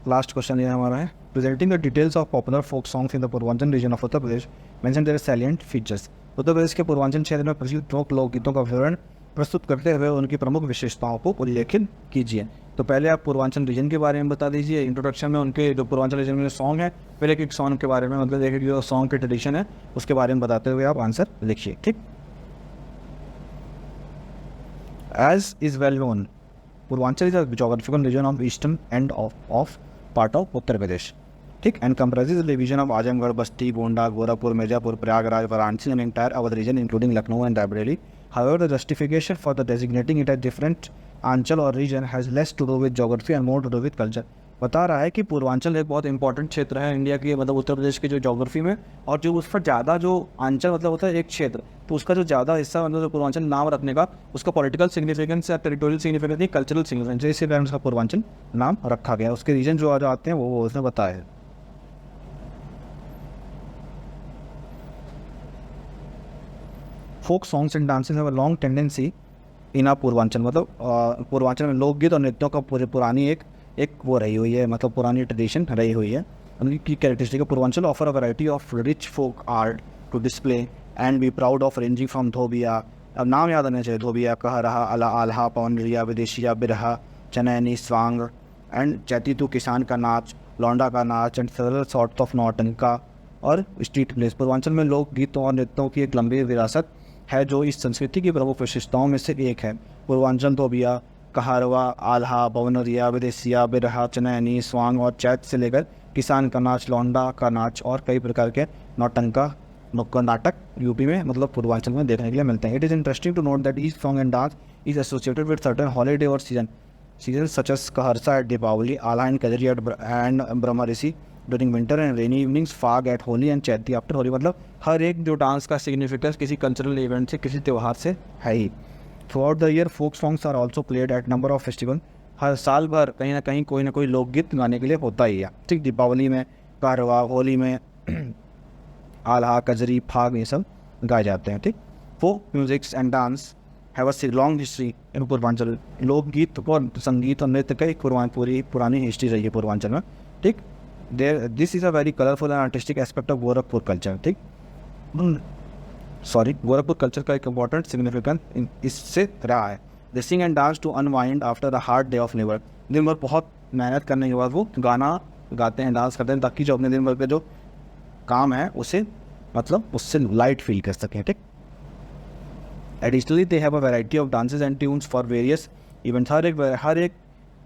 लास्ट क्वेश्चन ये हमारा है, presenting the details of popular folk songs in the Purvanchal region of Uttar Pradesh, mention their salient features. Uttar Pradesh के पूर्वांचल क्षेत्र में प्रचलित फोक लोकगीतों का विवरण प्रस्तुत करते हुए उनकी प्रमुख विशेषताओं को उल्लेखित कीजिए। तो पहले आप पूर्वांचल रीजन के बारे में बता दीजिए, इंट्रोडक्शन में उनके जो पूर्वांचल रीजन में सॉन्ग है, फिर एक सॉन्ग के बारे में, मतलब एक जो सॉन्ग के ट्रेडिशन है उसके बारे में बताते हुए आप आंसर लिखिए, ठीक। As is well known, Purvanchal is a geographical region of eastern end of part of Uttar Pradesh, ठीक, and comprises the division of Azamgarh, Basti, Gonda, Gorakhpur, Mirzapur, Prayagraj, Varanasi and entire Awadh region including Lucknow and Raebareli. However, the justification for the designating it as different आंचल और region has less to do with geography and more to do with culture. बता रहा है कि पूर्वांचल एक बहुत इंपॉर्टेंट क्षेत्र है इंडिया की, मतलब उत्तर प्रदेश की जो जोग्राफी में, और जो उस पर ज़्यादा जो आंचल मतलब होता है एक क्षेत्र, तो उसका जो ज़्यादा हिस्सा मतलब जो पूर्वांचल नाम रखने का उसका पॉलिटिकल सिग्निफिकेंस या टेरिटोरियल सिग्निफिकेंस नहीं, कल्चरल सिग्निफिकेंस, इसी कारण उसका पूर्वांचल नाम रखा गया। उसके रीजन जो आते हैं वो उसने बताया है। Folk songs and dances have a long tendency in Purvanchal, मतलब पूर्वांचल में लोकगीत और नृत्यों का पुरानी एक वो रही हुई है, मतलब पुरानी ट्रेडिशन रही हुई है। उनकी कैरेक्टरिस्टिक है, Purvanchal offer a variety of rich folk art to display and be proud of ranging from Dhobiya, अब नाम याद आना चाहिए, धोबिया, कहरहा, आल्हा, पवनरिया, विदेशिया, बिरहा, चनैनी, स्वांग एंड चैतीतू, किसान का नाच, लौंडा का नाच एंड सेवरल सॉर्ट ऑफ नौटंका और स्ट्रीट प्लेस। पूर्वांचल में लोकगीतों और नृत्यों की एक लंबी विरासत है जो इस संस्कृति की प्रमुख विशेषताओं में से एक है। पूर्वांचल धोबिया, कहारवा, आल्हा, पवनरिया, विदेशिया, बिरहा, चनैनी, स्वांग और चैत से लेकर किसान का नाच, लौंडा का नाच और कई प्रकार के नुक्कड़ नाटक यूपी में मतलब पूर्वांचल में देखने के लिए मिलते हैं। It is interesting to note that each song and dance is associated with certain holiday और season such as Kaharwa at Deepawali, Alha and Kajari at and ब्रह्मा ऋषि during winter and rainy evenings, Phag at Holi and Chaiti after Holi. मतलब हर एक जो डांस का सिग्निफिकेंस किसी कल्चरल इवेंट से, किसी त्यौहार से है ही। Throughout the year folk songs are also played at number of festival. हर साल भर कहीं ना कोई लोकगीत गाने के लिए होता ही है, ठीक। दीपावली में, कारवा, होली में आल्हा, कजरी, फाग, ये सब गाए जाते हैं, ठीक। Folk musics and dance have a long history in Purvanchal. लोकगीत और संगीत और नृत्य का एक पूरी पुरानी हिस्ट्री रही है पूर्वांचल में, ठीक। This is a very colourful and artistic aspect of Gorakhpur culture, ठीक। गोरखपुर कल्चर का एक इंपॉर्टेंट सिग्निफिकेंस इससे रहा है। They sing and dance to unwind after the hard day of labour. दिन भर बहुत मेहनत करने के बाद वो गाना गाते हैं, डांस करते हैं, ताकि जो अपने दिन भर का जो काम है उसे मतलब उससे लाइट फील कर सकें, ठीक। Additionally they have a variety of dances and tunes for various events. हर एक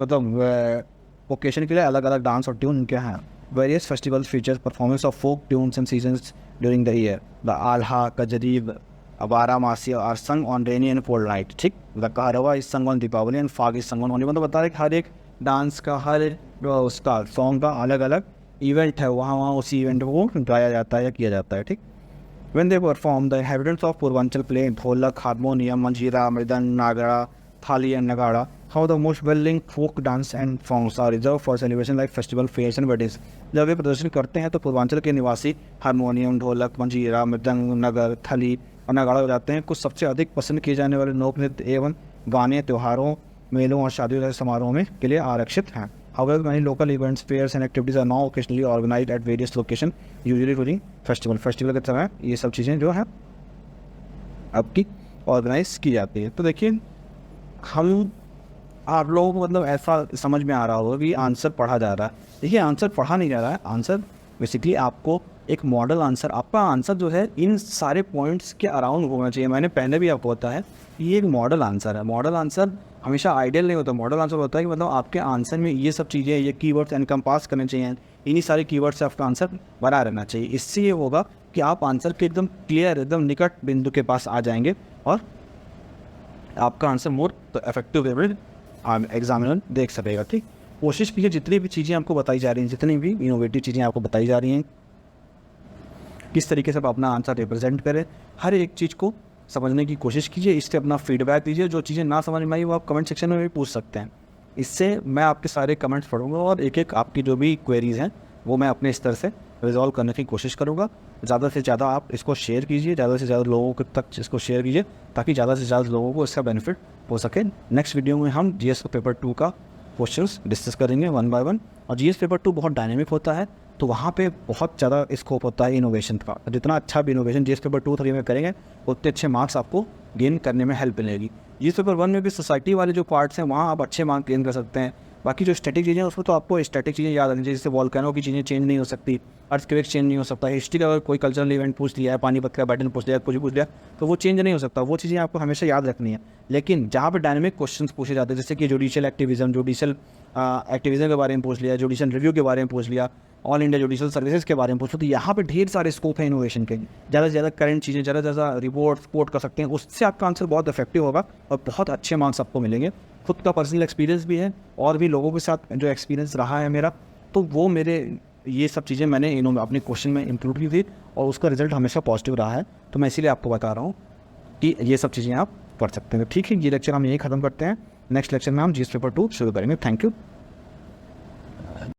मतलब ओकेशन के लिए अलग अलग डांस और ट्यून उनके हैं। Various festivals features performance of folk tunes and seasons during the year. The Alha, Kajari, Baramasi are sung on rainy and cold night, ठीक। The Kaharwa is sung on Deepawali and Phag is sung on Holi. मतलब बता रहे कि हर एक डांस का, हर एक उसका सॉन्ग का अलग अलग इवेंट है, वहाँ उसी इवेंट को गाया जाता है या किया जाता है, ठीक। When they perform, the inhabitants of Purvanchal play dholak, harmonium, manjira, mridang, nagara, thali and nagara. How the most well-linked folk dance and songs are reserved for celebration like festival, fairs and weddings. जब वे प्रदर्शन करते हैं तो पूर्वांचल के निवासी हारमोनियम, ढोलक, मंजीरा, मृदंग, नगर, थली और नगाड़ा बजाते हैं। कुछ सबसे अधिक पसंद किए जाने वाले लोक नृत्य एवं गाने त्योहारों, मेलों और शादियों जैसे समारोह में के लिए आरक्षित हैं। However, many local events, fairs and activities are now occasionally organized at various locations, usually during festival. Festival के समय ये सब चीज़ें जो है आपकी ऑर्गेनाइज की जाती है। तो देखिए, हम आप लोगों को मतलब ऐसा समझ में आ रहा होगा कि आंसर पढ़ा जा रहा है। देखिए, आंसर पढ़ा नहीं जा रहा है, आंसर बेसिकली आपको एक मॉडल आंसर, आपका आंसर जो है इन सारे पॉइंट्स के अराउंड होना चाहिए। मैंने पहले भी आपको बताया ये एक मॉडल आंसर है। मॉडल आंसर हमेशा आइडियल नहीं होता। मॉडल आंसर होता है कि मतलब आपके आंसर में ये सब चीज़ें, ये कीवर्ड्स एनकम्पास करने चाहिए, इन्हीं सारे कीवर्ड से आपका आंसर बना रहना चाहिए। इससे ये होगा कि आप आंसर के एकदम क्लियर, एकदम निकट बिंदु के पास आ जाएंगे और आपका आंसर मोर इफेक्टिव वे में एग्जामिनर देख सकेगा, ठीक। कोशिश कीजिए जितनी भी चीज़ें आपको बताई जा रही हैं, जितनी भी इनोवेटिव चीज़ें आपको बताई जा रही हैं, किस तरीके से आप अपना आंसर रिप्रेजेंट करें, हर एक चीज़ को समझने की कोशिश कीजिए। इससे अपना फीडबैक दीजिए। जो चीज़ें ना समझ में आई वो आप कमेंट सेक्शन में भी पूछ सकते हैं। इससे मैं आपके सारे कमेंट्स पढ़ूंगा और एक एक आपकी जो भी क्वेरीज़ हैं वो मैं अपने स्तर से रिजॉल्व करने की कोशिश करूँगा। ज़्यादा से ज़्यादा आप इसको शेयर कीजिए, ज़्यादा से ज़्यादा लोगों तक इसको शेयर कीजिए, ताकि ज़्यादा से ज़्यादा लोगों को इसका बेनिफिट हो सके। नेक्स्ट वीडियो में हम GS पेपर 2 का क्वेश्चंस डिस्कस करेंगे 1 बाय 1। और GS पेपर 2 बहुत डायनेमिक होता है, तो वहाँ पे बहुत ज़्यादा स्कोप होता है इनोवेशन का। जितना अच्छा भी इनोवेशन GS पेपर 2-3 में करेंगे, उतने अच्छे मार्क्स आपको गेन करने में हेल्प मिलेगी। GS पेपर 1 में भी सोसाइटी वाले जो पार्ट्स हैं वहाँ आप अच्छे मार्क्स गेन कर सकते हैं। बाकी जो स्टैटिक चीज़ें हैं उसमें तो आपको स्टैटिक चीज़ें याद रखनी चाहिए, जैसे वॉल्केनो की चीज़ें चेंज नहीं हो सकती, अर्थक्वेक चेंज नहीं हो सकता। हिस्ट्री का अगर कोई कल्चरल इवेंट पूछ लिया है, पानीपत का बैटल पूछ लिया, कुछ भी पूछ लिया, तो वो चेंज नहीं हो सकता। वो चीज़ें आपको हमेशा याद रखनी है। लेकिन जहाँ पर डायनेमिक क्वेश्चन पूछे जाते हैं, जैसे कि जुडिशियल एक्टिविज़म के बारे में पूछ लिया, जुडिशियल रिव्यू के बारे में पूछ लिया, ऑल इंडिया जुडिशियल सर्विसेज के बारे में पूछो, तो यहाँ पे ढेर सारे स्कोप है इनोवेशन के। ज़्यादा से ज़्यादा करंट चीज़ें, ज़्यादा से ज़्यादा रिपोर्ट सपोर्ट कर सकते हैं, उससे आपका आंसर बहुत इफेक्टिव होगा और बहुत अच्छे मार्क्स आपको मिलेंगे। खुद का पर्सनल एक्सपीरियंस भी है और भी लोगों के साथ जो एक्सपीरियंस रहा है मेरा, तो वो मेरे ये सब चीज़ें मैंने अपने क्वेश्चन में इंक्लूड की थी और उसका रिजल्ट हमेशा पॉजिटिव रहा है। तो मैं इसीलिए आपको बता रहा हूँ कि ये सब चीज़ें आप पढ़ सकते हैं। ठीक है, ये लेक्चर हम यही ख़त्म करते हैं। नेक्स्ट लेक्चर में हम GS पेपर 2 शुरू करेंगे। Thank you.